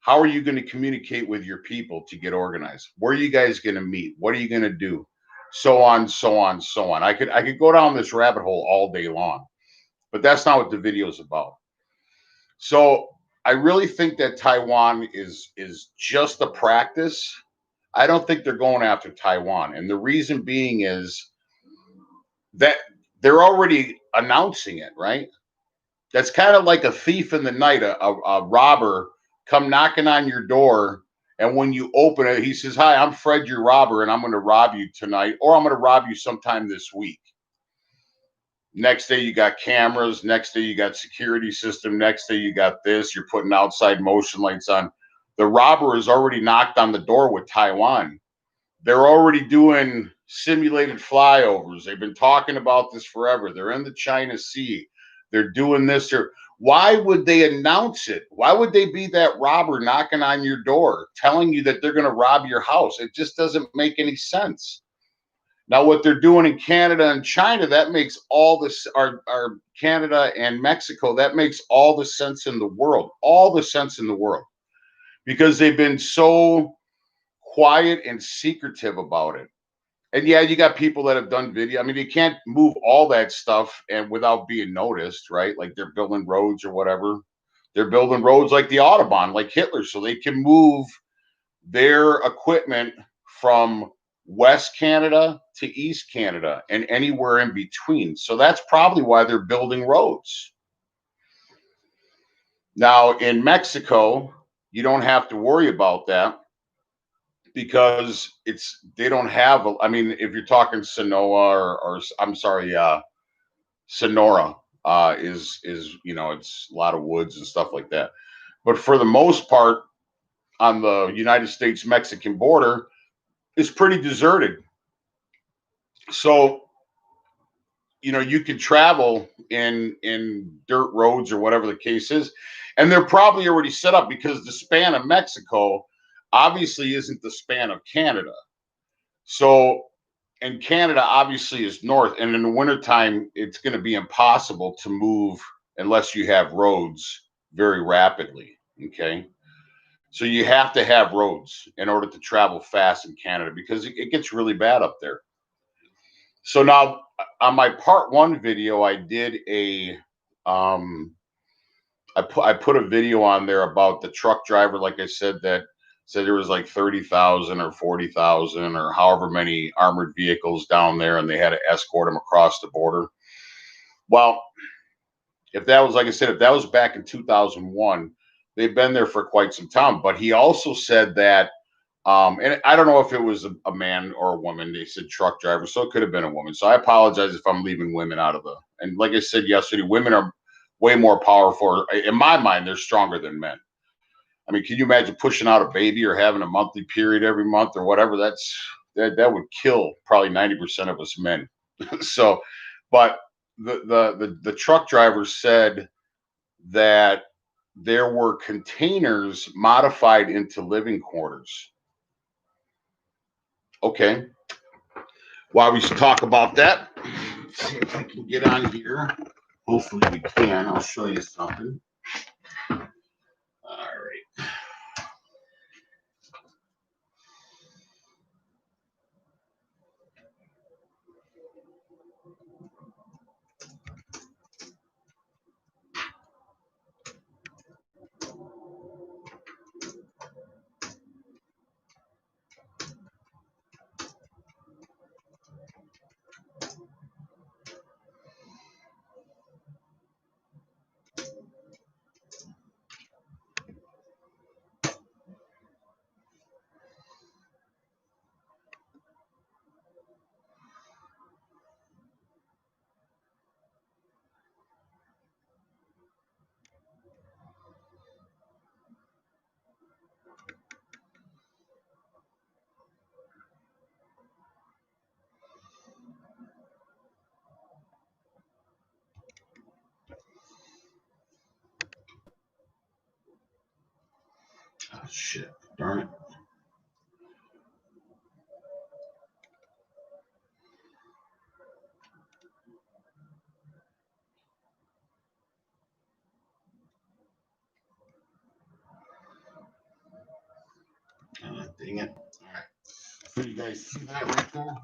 how are you going to communicate with your people to get organized? Where are you guys going to meet? What are you going to do? So on, so on, so on. I could go down this rabbit hole all day long, but that's not what the video is about. So I really think that Taiwan is just a practice. I don't think they're going after Taiwan. And the reason being is that they're already announcing it, right? That's kind of like a thief in the night, a robber come knocking on your door. And when you open it, he says, hi, I'm Fred, your robber, and I'm going to rob you tonight, or I'm going to rob you sometime this week. Next day, you got cameras. Next day, you got security system. Next day, you got this. You're putting outside motion lights on. The robber has already knocked on the door with Taiwan. They're already doing simulated flyovers. They've been talking about this forever. They're in the China Sea. They're doing this. Why would they announce it? Why would they be that robber knocking on your door, telling you that they're going to rob your house? It just doesn't make any sense. Now, what they're doing in Canada and China, that makes all this, our Canada and Mexico, that makes all the sense in the world, because they've been so quiet and secretive about it. And yeah, you got people that have done video. I mean, you can't move all that stuff and without being noticed, right? Like they're building roads or whatever. They're building roads like the Autobahn, like Hitler, so they can move their equipment from West Canada to East Canada and anywhere in between. So that's probably why they're building roads. Now, in Mexico, you don't have to worry about that because they don't have, I mean, if you're talking Sonora or I'm sorry, Sonora is, it's a lot of woods and stuff like that. But for the most part, on the United States-Mexican border, it's pretty deserted. So, you can travel in dirt roads or whatever the case is, and they're probably already set up because the span of Mexico obviously isn't the span of Canada. So, and Canada obviously is north, and in the wintertime, it's going to be impossible to move unless you have roads very rapidly. Okay. So you have to have roads in order to travel fast in Canada because it gets really bad up there. So now on my part one video, I did I put a video on there about the truck driver, like I said, that said there was like 30,000 or 40,000 or however many armored vehicles down there, and they had to escort them across the border. Well, if that was, like I said, if that was back in 2001, they've been there for quite some time. But he also said that, and I don't know if it was a man or a woman. They said truck driver, so it could have been a woman. So I apologize if I'm leaving women out of the. And like I said yesterday, women are way more powerful. In my mind, they're stronger than men. I mean, can you imagine pushing out a baby or having a monthly period every month or whatever? That would kill probably 90% of us men. So, but the truck driver said that there were containers modified into living quarters. Okay. While we talk about that, let's see if I can get on here. Hopefully we can. I'll show you something. All right. Shit, darn it. Dang it. All right. So you guys see that right there?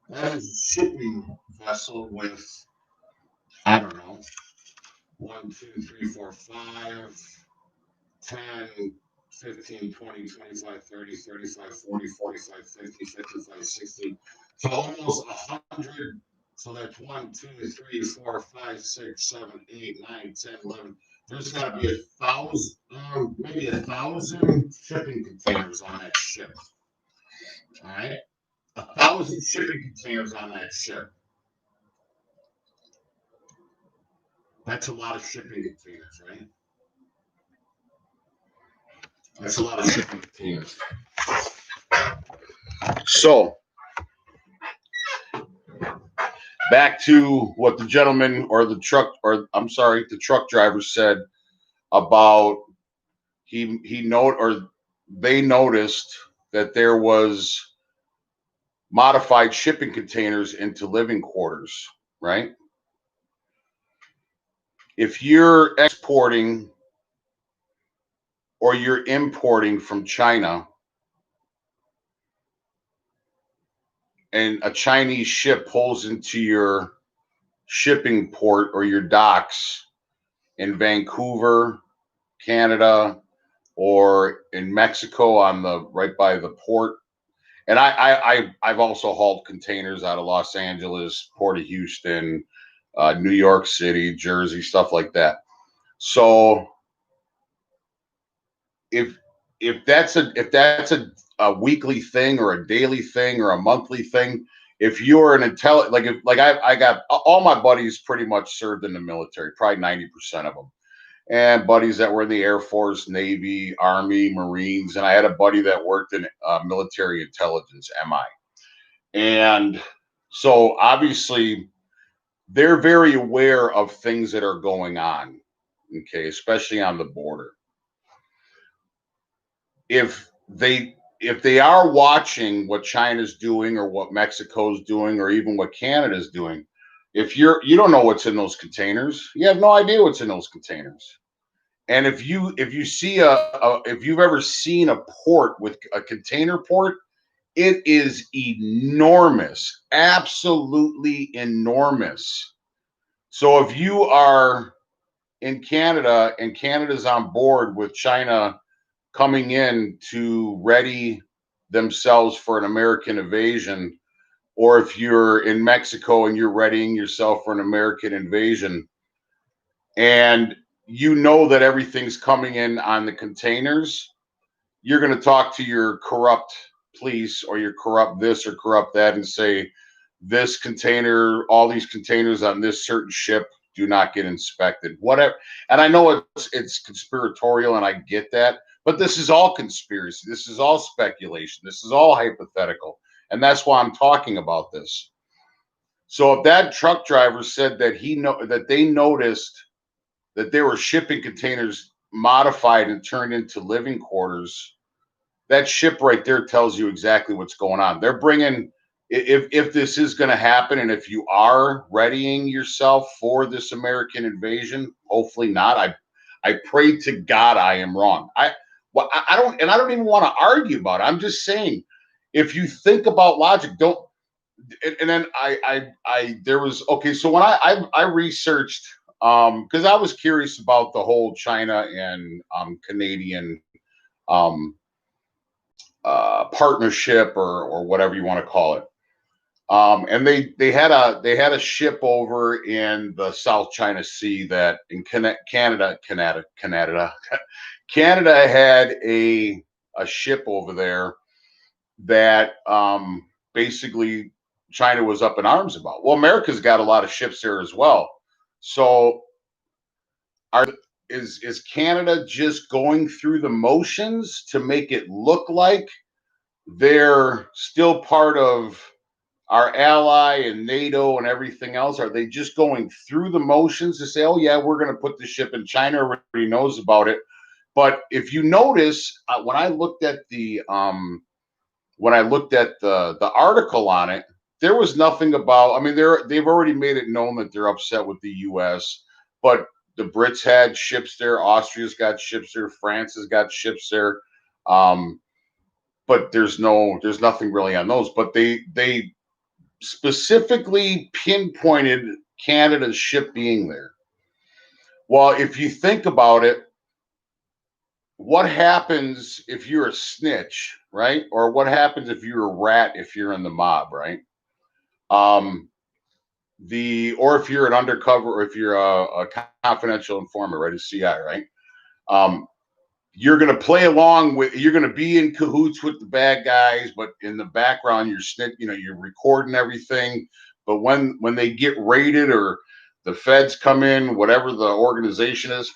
That is a shipping vessel with, I don't know, 1, 2, 3, 4, 5, 10, 15, 20, 25, 30, 35, 40, 45, 50, 55, 60. So almost 100. So that's 1, 2, 3, 4, 5, 6, 7, 8, 9, 10, 11. There's got to be 1,000, maybe 1,000 shipping containers on that ship. All right, 1,000 shipping containers on that ship. That's a lot of shipping containers, right? That's a lot of shipping containers. So, back to what the gentleman or the truck, or I'm sorry, the truck driver said about they noticed that there was modified shipping containers into living quarters, right? If you're exporting or you're importing from China and a Chinese ship pulls into your shipping port or your docks in Vancouver, Canada, or in Mexico on the right by the port. And I've also hauled containers out of Los Angeles, Port of Houston, New York City, Jersey, stuff like that. So if that's a weekly thing or a daily thing or a monthly thing, if you're an I got all my buddies pretty much served in the military, probably 90% of them, and buddies that were in the Air Force, Navy, Army, Marines, and I had a buddy that worked in military intelligence, MI, and so obviously they're very aware of things that are going on, okay, especially on the border. If they are watching what China's doing or what Mexico's doing or even what Canada's doing, if you don't know what's in those containers, you have no idea what's in those containers. And if you see if you've ever seen a port with a container port, it is enormous, absolutely enormous. So if you are in Canada and Canada's on board with China coming in to ready themselves for an American invasion, or if you're in Mexico and you're readying yourself for an American invasion, and you know that everything's coming in on the containers, you're going to talk to your corrupt police or your corrupt this or corrupt that and say, this container, all these containers on this certain ship do not get inspected, whatever. And I know it's conspiratorial and I get that, but this is all conspiracy. This is all speculation. This is all hypothetical. And that's why I'm talking about this. So if that truck driver said that they noticed that there were shipping containers modified and turned into living quarters, that ship right there tells you exactly what's going on. They're bringing, if this is going to happen, and if you are readying yourself for this American invasion, hopefully not. I pray to God I am wrong. I don't even want to argue about it. I'm just saying, if you think about logic, don't. And then there was, okay, so when I researched, because I was curious about the whole China and Canadian partnership or whatever you want to call it. And they had a ship over in the South China Sea that in Canada had a ship over there that basically China was up in arms about. Well, America's got a lot of ships there as well. So is Canada just going through the motions to make it look like they're still part of our ally and NATO and everything else? Are they just going through the motions to say, oh yeah, we're going to put the ship in China, everybody knows about it, But if you notice, when I looked at the article on it, there was nothing about. I mean, they've already made it known that they're upset with the U.S., but the Brits had ships there, Austria's got ships there, France has got ships there, but there's nothing really on those. But they specifically pinpointed Canada's ship being there. Well, if you think about it, what happens if you're a snitch, right? Or what happens if you're a rat if you're in the mob, right? Or if you're an undercover, or if you're a confidential informant, right? A CI, right? You're going to play along with, you're going to be in cahoots with the bad guys, but in the background, you're recording everything. But when they get raided or the feds come in, whatever the organization is,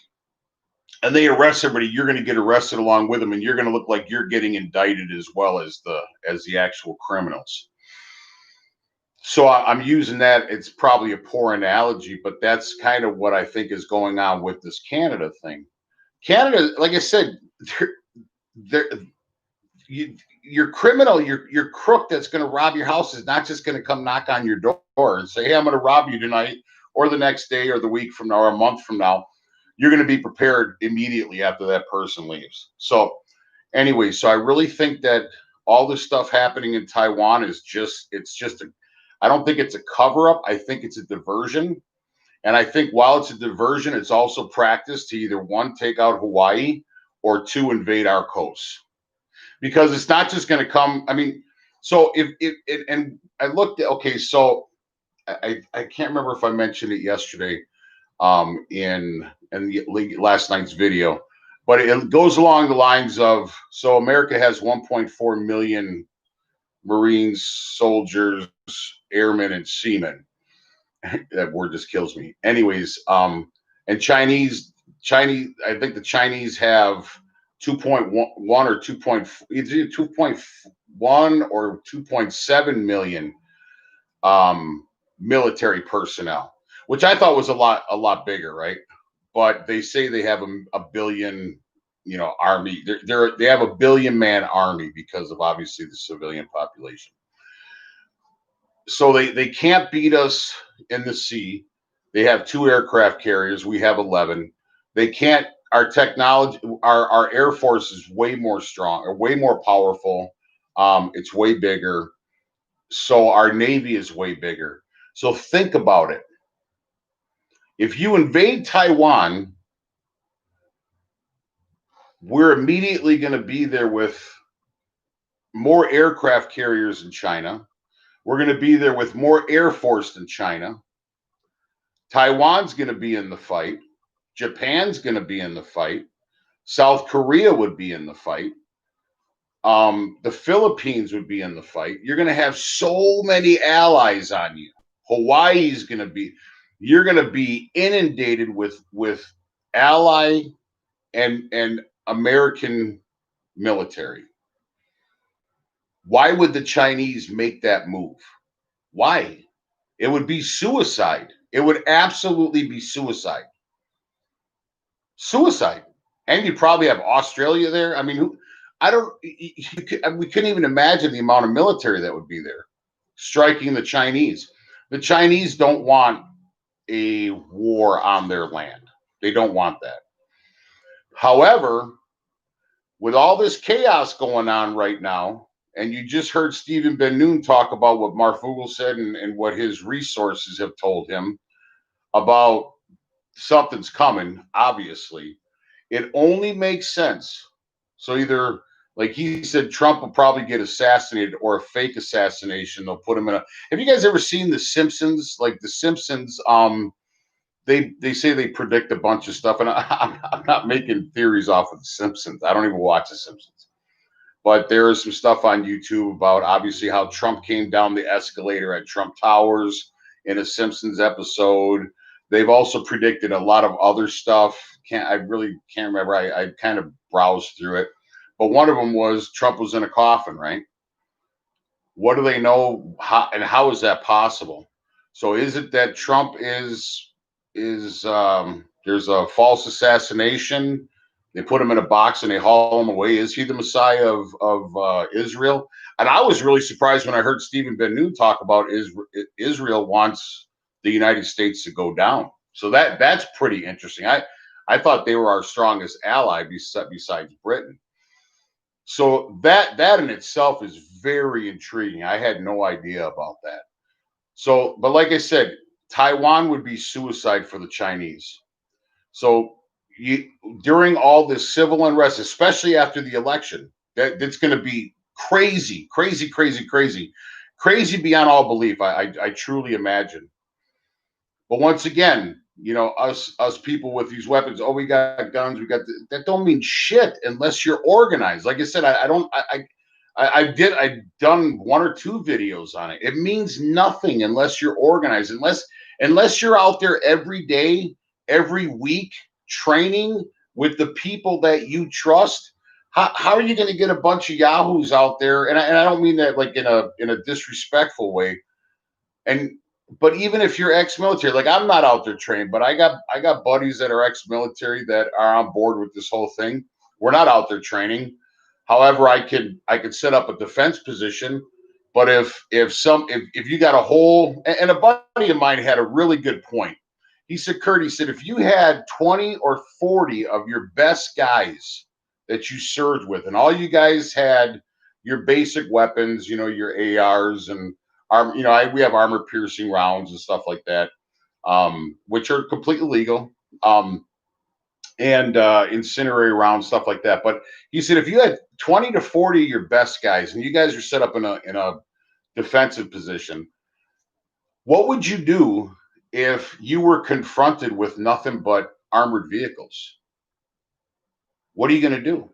and they arrest somebody, you're going to get arrested along with them, and you're going to look like you're getting indicted as well as the actual criminals. So I'm using that. It's probably a poor analogy, but that's kind of what I think is going on with this Canada thing. Canada, like I said, your criminal, your crook that's going to rob your house is not just going to come knock on your door and say, "Hey, I'm going to rob you tonight," or the next day, or the week from now, or a month from now. You're going to be prepared immediately after that person leaves. So anyway, so I really think that all this stuff happening in Taiwan is I don't think it's a cover up. I think it's a diversion. And I think while it's a diversion, it's also practice to either one, take out Hawaii, or two, invade our coast. Because it's not just going to come. I mean, so and I looked at, okay, so I can't remember if I mentioned it yesterday in the last night's video, but it goes along the lines of, so America has 1.4 million Marines, soldiers, airmen, and seamen. That word just kills me. Anyways, and Chinese, I think the Chinese have 2.1 or 2.1 or 2.7 million military personnel, which I thought was a lot bigger, right? But they say they have a billion, army. They have a billion-man army because of obviously the civilian population. So they can't beat us in the sea. They have 2 aircraft carriers. We have 11. They can't. Our technology, our Air Force is way more strong, or way more powerful. It's way bigger. So our Navy is way bigger. So think about it. If you invade Taiwan, we're immediately going to be there with more aircraft carriers than China. We're going to be there with more Air Force than China. Taiwan's going to be in the fight. Japan's going to be in the fight. South Korea would be in the fight. The Philippines would be in the fight. You're going to have so many allies on you. Hawaii's going to be, you're going to be inundated with ally and American military. Why would the Chinese make that move? Why? It would be suicide. It would absolutely be suicide. Suicide. And you probably have Australia there. I mean, we couldn't even imagine the amount of military that would be there striking the Chinese. The Chinese don't want a war on their land. They don't want that. However, with all this chaos going on right now, and you just heard Stephen Ben-Nun talk about what Marfugel said and what his resources have told him about something's coming, obviously, it only makes sense. So either, like he said, Trump will probably get assassinated, or a fake assassination. They'll put him in a. Have you guys ever seen The Simpsons? Like The Simpsons, they say they predict a bunch of stuff, and I'm not making theories off of The Simpsons. I don't even watch The Simpsons. But there is some stuff on YouTube about obviously how Trump came down the escalator at Trump Towers in a Simpsons episode. They've also predicted a lot of other stuff. I really can't remember. I kind of browsed through it. But one of them was Trump was in a coffin, right? What do they know? How is that possible? So is it that Trump is there's a false assassination? They put him in a box and they haul him away. Is he the Messiah of Israel? And I was really surprised when I heard Stephen Ben-Nun talk about Israel wants the United States to go down. So that's pretty interesting. I thought they were our strongest ally besides Britain. So that in itself is very intriguing. I had no idea about that. So, but like I said, Taiwan would be suicide for the Chinese. So during all this civil unrest, especially after the election, that's going to be crazy, crazy, crazy, crazy, crazy beyond all belief. I truly imagine. But once again, you know, us people with these weapons, oh, we got guns, we got that don't mean shit unless you're organized. Like I said, I've done 1 or 2 videos on it. It means nothing unless you're organized, unless you're out there every day, every week, training with the people that you trust. How are you going to get a bunch of yahoos out there? And I don't mean that like in a disrespectful way. But even if you're ex-military, like I'm not out there trained, but I got buddies that are ex-military that are on board with this whole thing. We're not out there training. However, I could set up a defense position. But if you got a whole, and a buddy of mine had a really good point. He said, Kurt, he said, if you had 20 or 40 of your best guys that you served with, and all you guys had your basic weapons, you know, your ARs and you know, we have armor piercing rounds and stuff like that, which are completely legal, and incendiary rounds, stuff like that. But he said if you had 20 to 40 of your best guys and you guys are set up in a defensive position, what would you do if you were confronted with nothing but armored vehicles? What are you going to do?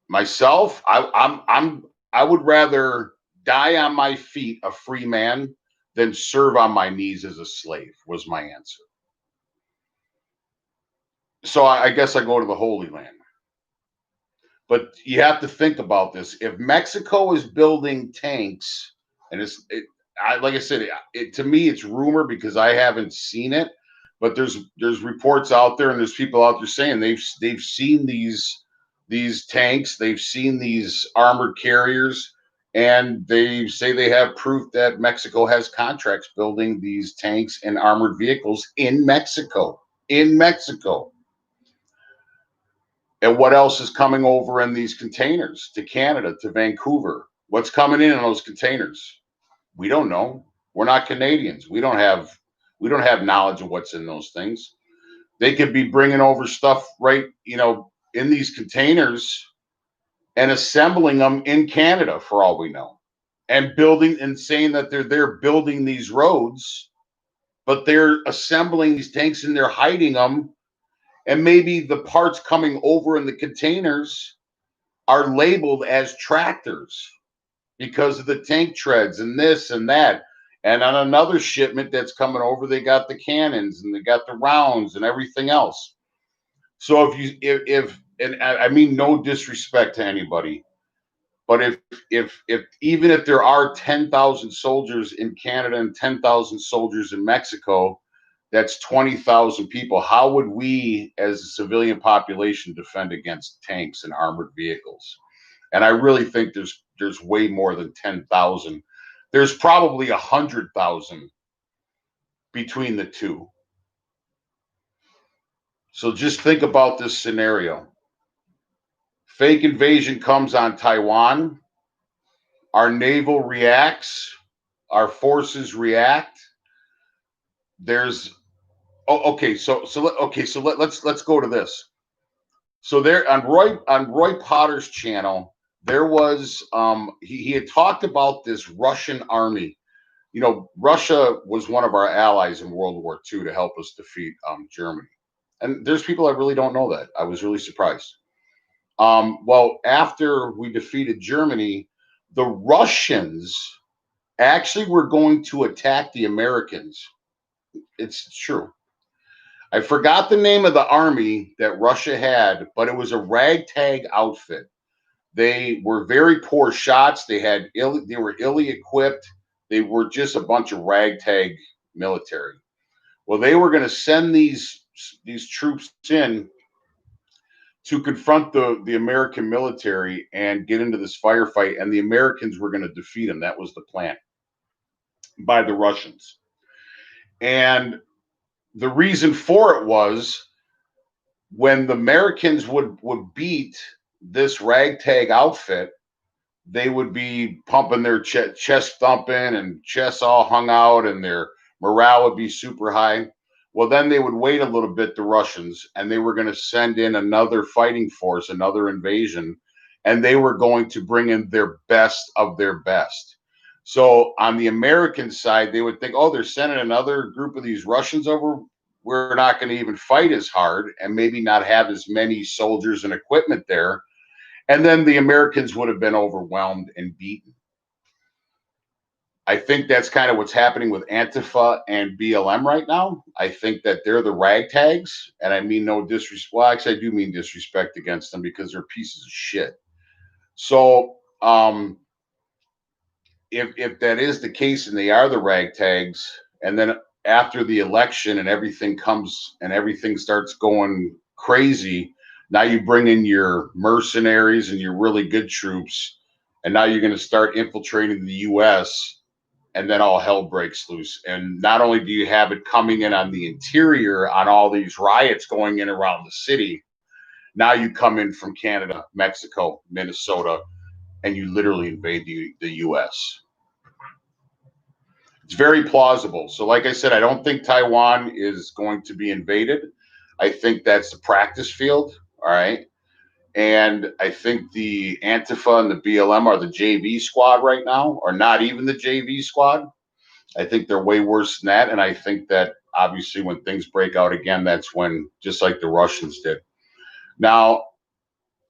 Myself, I would rather die on my feet a free man than serve on my knees as a slave, was my answer. So I guess I go to the Holy Land. But you have to think about this. If Mexico is building tanks, and like I said, to me it's rumor because I haven't seen it, but there's reports out there and there's people out there saying they've seen these tanks, they've seen these armored carriers, and they say they have proof that Mexico has contracts building these tanks and armored vehicles in Mexico. In Mexico. And what else is coming over in these containers to Canada, to Vancouver? What's coming in those containers? We don't know. We're not Canadians. We don't have knowledge of what's in those things. They could be bringing over stuff right, you know, in these containers and assembling them in Canada for all we know, and building and saying that they're building these roads, but they're assembling these tanks and they're hiding them. And maybe the parts coming over in the containers are labeled as tractors because of the tank treads and this and that. And on another shipment that's coming over, they got the cannons and they got the rounds and everything else. So if and I mean no disrespect to anybody, but if even if there are 10,000 soldiers in Canada and 10,000 soldiers in Mexico, that's 20,000 people. How would we as a civilian population defend against tanks and armored vehicles? And I really think there's way more than 10,000. There's probably 100,000 between the two. So just think about this scenario. Fake invasion comes on Taiwan. Our naval reacts. Our forces react. There's okay. So let's go to this. So there on Roy Potter's channel, there was he had talked about this Russian army. You know, Russia was one of our allies in World War II to help us defeat Germany. And there's people that really don't know that. I was really surprised. Well, after we defeated Germany, the Russians actually were going to attack the Americans. It's true. I forgot the name of the army that Russia had, but it was a ragtag outfit. They were very poor shots. They were illy equipped. They were just a bunch of ragtag military. Well, they were going to send these these troops in to confront the American military and get into this firefight, and the Americans were going to defeat them. That was the plan by the Russians. And the reason for it was when the Americans would beat this ragtag outfit, they would be pumping their chest thumping and chests all hung out, and their morale would be super high. Well, then they would wait a little bit, the Russians, and they were going to send in another fighting force, another invasion, and they were going to bring in their best of their best. So on the American side, they would think, oh, they're sending another group of these Russians over. We're not going to even fight as hard and maybe not have as many soldiers and equipment there. And then the Americans would have been overwhelmed and beaten. I think that's kind of what's happening with Antifa and BLM right now. I think that they're the ragtags, and I mean no disrespect. Well, actually, I do mean disrespect against them because they're pieces of shit. So, if that is the case and they are the ragtags, and then after the election and everything comes and everything starts going crazy, now you bring in your mercenaries and your really good troops, and now you're going to start infiltrating the U.S., and then all hell breaks loose. And not only do you have it coming in on the interior on all these riots going in around the city, now you come in from Canada, Mexico, Minnesota, and you literally invade the U.S. It's very plausible. So like I said, I don't think Taiwan is going to be invaded. I think that's the practice field, all right? And I think the Antifa and the BLM are the JV squad right now, or not even the JV squad. I think they're way worse than that. And I think that obviously when things break out again, that's when, just like the Russians did. Now,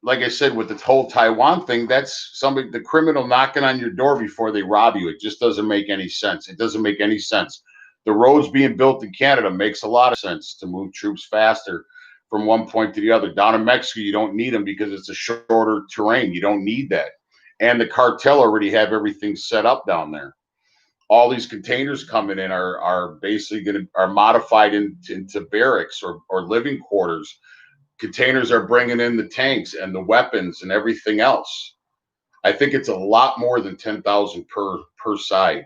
like I said, with the whole Taiwan thing, that's somebody, the criminal knocking on your door before they rob you. It just doesn't make any sense. It doesn't make any sense. The roads being built in Canada makes a lot of sense to move troops faster from one point to the other. Down in Mexico, you don't need them because it's a shorter terrain. You don't need that. And the cartel already have everything set up down there. All these containers coming in are basically are modified into barracks or living quarters. Containers are bringing in the tanks and the weapons and everything else. I think it's a lot more than 10,000 per side.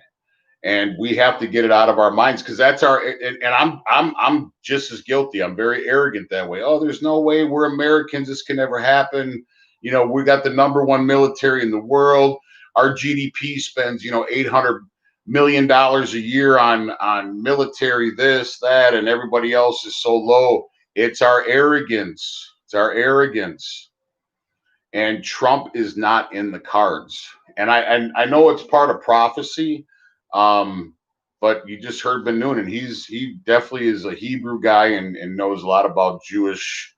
And we have to get it out of our minds because that's our, and I'm just as guilty. I'm very arrogant that way. Oh, there's no way, we're Americans, this can never happen. You know, we got the #1 military in the world. Our GDP spends, $800 million a year on military, this, that, and everybody else is so low. It's our arrogance. It's our arrogance. And Trump is not in the cards. And I know it's part of prophecy. But you just heard Ben Noonan. He definitely is a Hebrew guy and knows a lot about Jewish,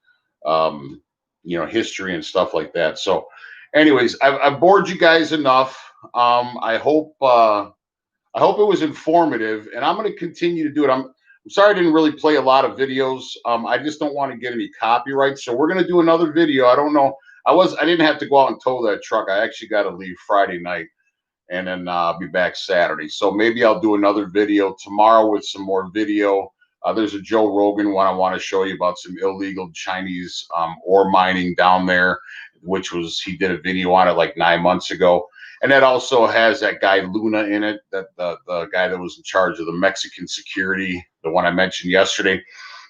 history and stuff like that. So, anyways, I've bored you guys enough. I hope it was informative, and I'm going to continue to do it. I'm sorry I didn't really play a lot of videos. I just don't want to get any copyright. So we're going to do another video. I don't know. I didn't have to go out and tow that truck. I actually got to leave Friday night. And then I'll be back Saturday. So maybe I'll do another video tomorrow with some more video. There's a Joe Rogan one I want to show you about some illegal Chinese ore mining down there, he did a video on it like 9 months ago. And that also has that guy Luna in it, that the guy that was in charge of the Mexican security, the one I mentioned yesterday.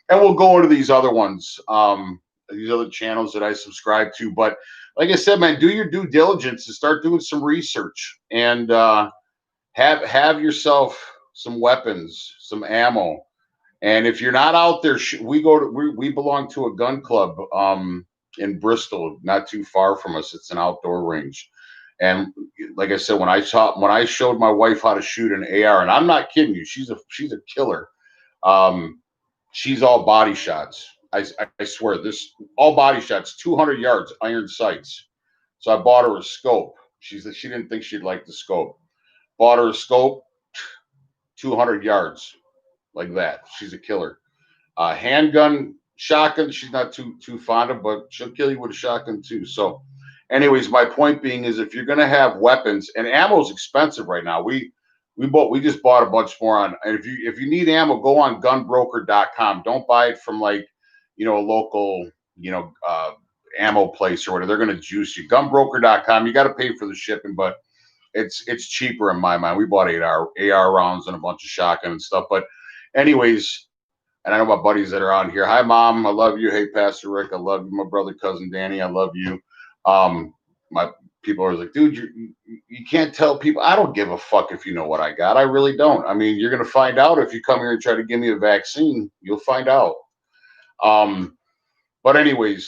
And we'll go into these other ones, these other channels that I subscribe to. But like I said, man, do your due diligence and start doing some research and have yourself some weapons, some ammo. And if you're not out there, we belong to a gun club in Bristol, not too far from us. It's an outdoor range. And like I said, when I showed my wife how to shoot an AR, and I'm not kidding you, she's a killer. She's all body shots. I swear, this all body shots, 200 yards, iron sights. So I bought her a scope. She didn't think she'd like the scope. Bought her a scope, 200 yards, like that. She's a killer. Handgun, shotgun, she's not too fond of, but she'll kill you with a shotgun too. So, anyways, my point being is if you're gonna have weapons, and ammo is expensive right now. We just bought a bunch more on. And if you need ammo, go on gunbroker.com. Don't buy it from like, a local, ammo place or whatever. They're going to juice you. Gunbroker.com. You got to pay for the shipping, but it's cheaper in my mind. We bought AR rounds and a bunch of shotgun and stuff. But anyways, and I know my buddies that are on here. Hi, Mom. I love you. Hey, Pastor Rick. I love you. My brother, cousin Danny. I love you. My people are like, dude, you can't tell people. I don't give a fuck if you know what I got. I really don't. I mean, you're going to find out if you come here and try to give me a vaccine. You'll find out. But anyways,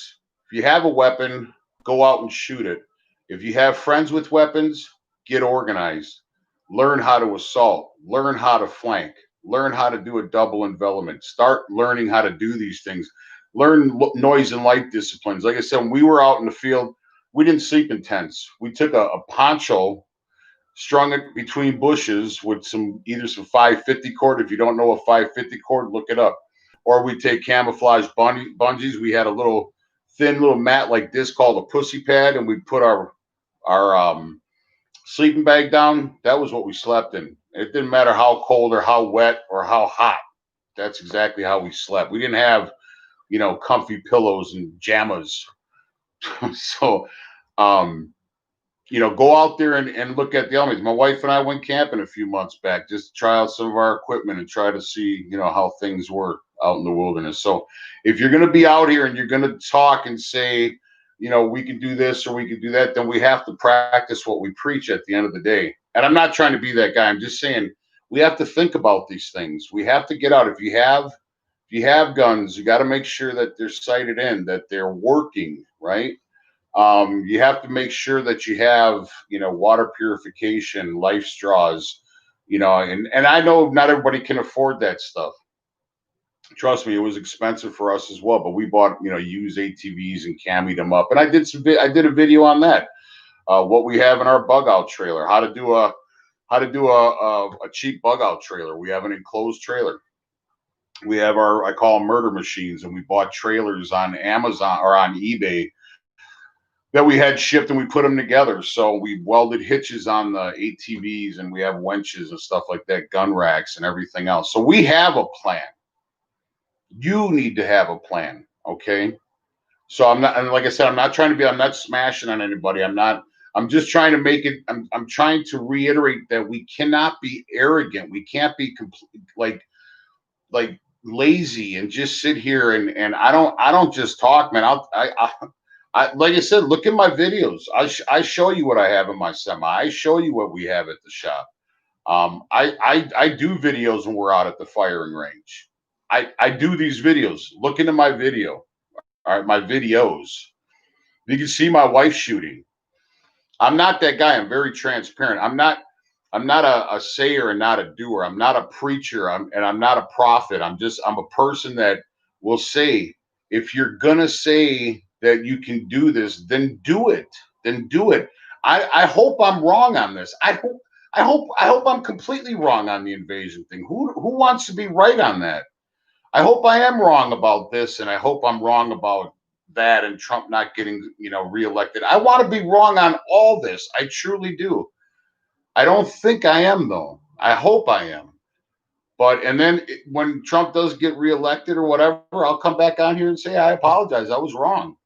if you have a weapon, go out and shoot it. If you have friends with weapons, get organized. Learn how to assault. Learn how to flank. Learn how to do a double envelopment. Start learning how to do these things. Learn noise and light disciplines. Like I said, when we were out in the field, we didn't sleep in tents. We took a poncho, strung it between bushes with either some 550 cord. If you don't know a 550 cord, look it up. Or we take camouflage bungees. We had a thin little mat like this called a pussy pad, and we put our sleeping bag down. That was what we slept in. It didn't matter how cold or how wet or how hot. That's exactly how we slept. We didn't have, comfy pillows and jammas. So, go out there and look at the elements. My wife and I went camping a few months back just to try out some of our equipment and try to see, how things work out in the wilderness. So if you're going to be out here and you're going to talk and say, we can do this or we can do that, then we have to practice what we preach at the end of the day. And I'm not trying to be that guy. I'm just saying we have to think about these things. We have to get out. If you have guns, you got to make sure that they're sighted in, that they're working, right? You have to make sure that you have, water purification, life straws, and I know not everybody can afford that stuff. Trust me, it was expensive for us as well, but we bought, used ATVs and cammied them up. And I did a video on that. What we have in our bug out trailer, how to do a cheap bug out trailer. We have an enclosed trailer. We have I call them murder machines, and we bought trailers on Amazon or on eBay that we had shipped, and we put them together. So we welded hitches on the ATVs, and we have winches and stuff like that, gun racks and everything else. So we have a plan. You need to have a plan, okay? So I'm not, and like I said, I'm not smashing on anybody. I'm just trying to make it, I'm trying to reiterate that we cannot be arrogant. We can't be like lazy and just sit here and I don't just talk, man. I like I said, look at my videos. I show you what I have in my semi. I show you what we have at the shop. I do videos when we're out at the firing range. I do these videos. Look into my video. All right, my videos. You can see my wife shooting. I'm not that guy. I'm very transparent. I'm not a sayer and not a doer. I'm not a preacher. I'm not a prophet. I'm a person that will say, if you're gonna say that you can do this, then do it. Then do it. I hope I'm wrong on this. I hope I'm completely wrong on the invasion thing. Who wants to be right on that? I hope I am wrong about this, and I hope I'm wrong about that and Trump not getting, reelected. I want to be wrong on all this. I truly do. I don't think I am, though. I hope I am. But, and then when Trump does get reelected or whatever, I'll come back on here and say, I apologize. I was wrong.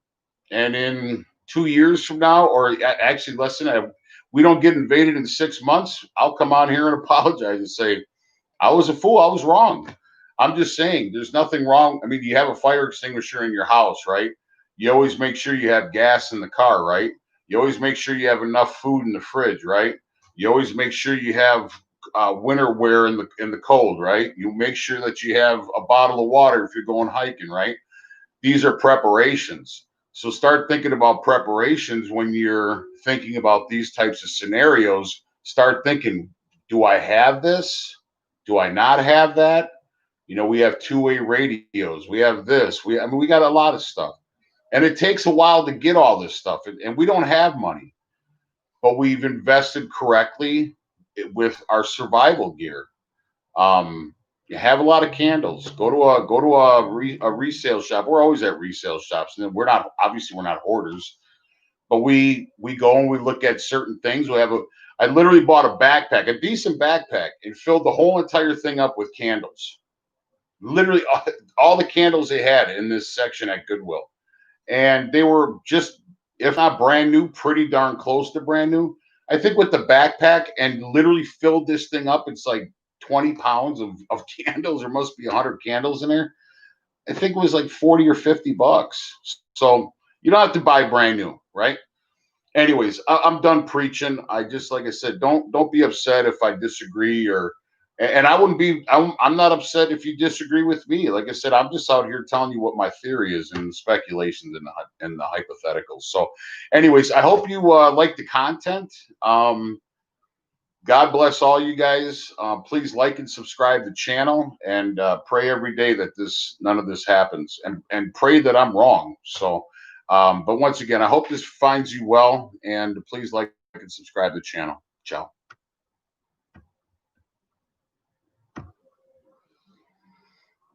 And in 2 years from now, or actually less than that, we don't get invaded in 6 months, I'll come on here and apologize and say, I was a fool. I was wrong. I'm just saying there's nothing wrong. I mean, you have a fire extinguisher in your house, right? You always make sure you have gas in the car, right? You always make sure you have enough food in the fridge, right? You always make sure you have winter wear in the cold, right? You make sure that you have a bottle of water if you're going hiking, right? These are preparations. So start thinking about preparations when you're thinking about these types of scenarios. Start thinking, do I have this? Do I not have that? We have two-way radios. We have this. We got a lot of stuff. And it takes a while to get all this stuff. And we don't have money. But we've invested correctly with our survival gear. You have a lot of candles. Go to a resale shop. We're always at resale shops. And we're not hoarders. But we go and we look at certain things. We have I literally bought a backpack, a decent backpack, and filled the whole entire thing up with candles. Literally all the candles they had in this section at Goodwill. And they were just, if not brand new, pretty darn close to brand new. I think with the backpack and literally filled this thing up, it's like 20 pounds of candles. There must be 100 candles in there. I think it was like 40 or 50 bucks. So you don't have to buy brand new, right? Anyways, I'm done preaching. I just, like I said, don't be upset if I disagree, or, and I wouldn't be, I'm not upset if you disagree with me. Like I said, I'm just out here telling you what my theory is and the speculations and the hypotheticals. So anyways, I hope you like the content. God bless all you guys. Please like and subscribe to the channel, and pray every day that none of this happens, and pray that I'm wrong. So, but once again, I hope this finds you well, and please like and subscribe to the channel. Ciao.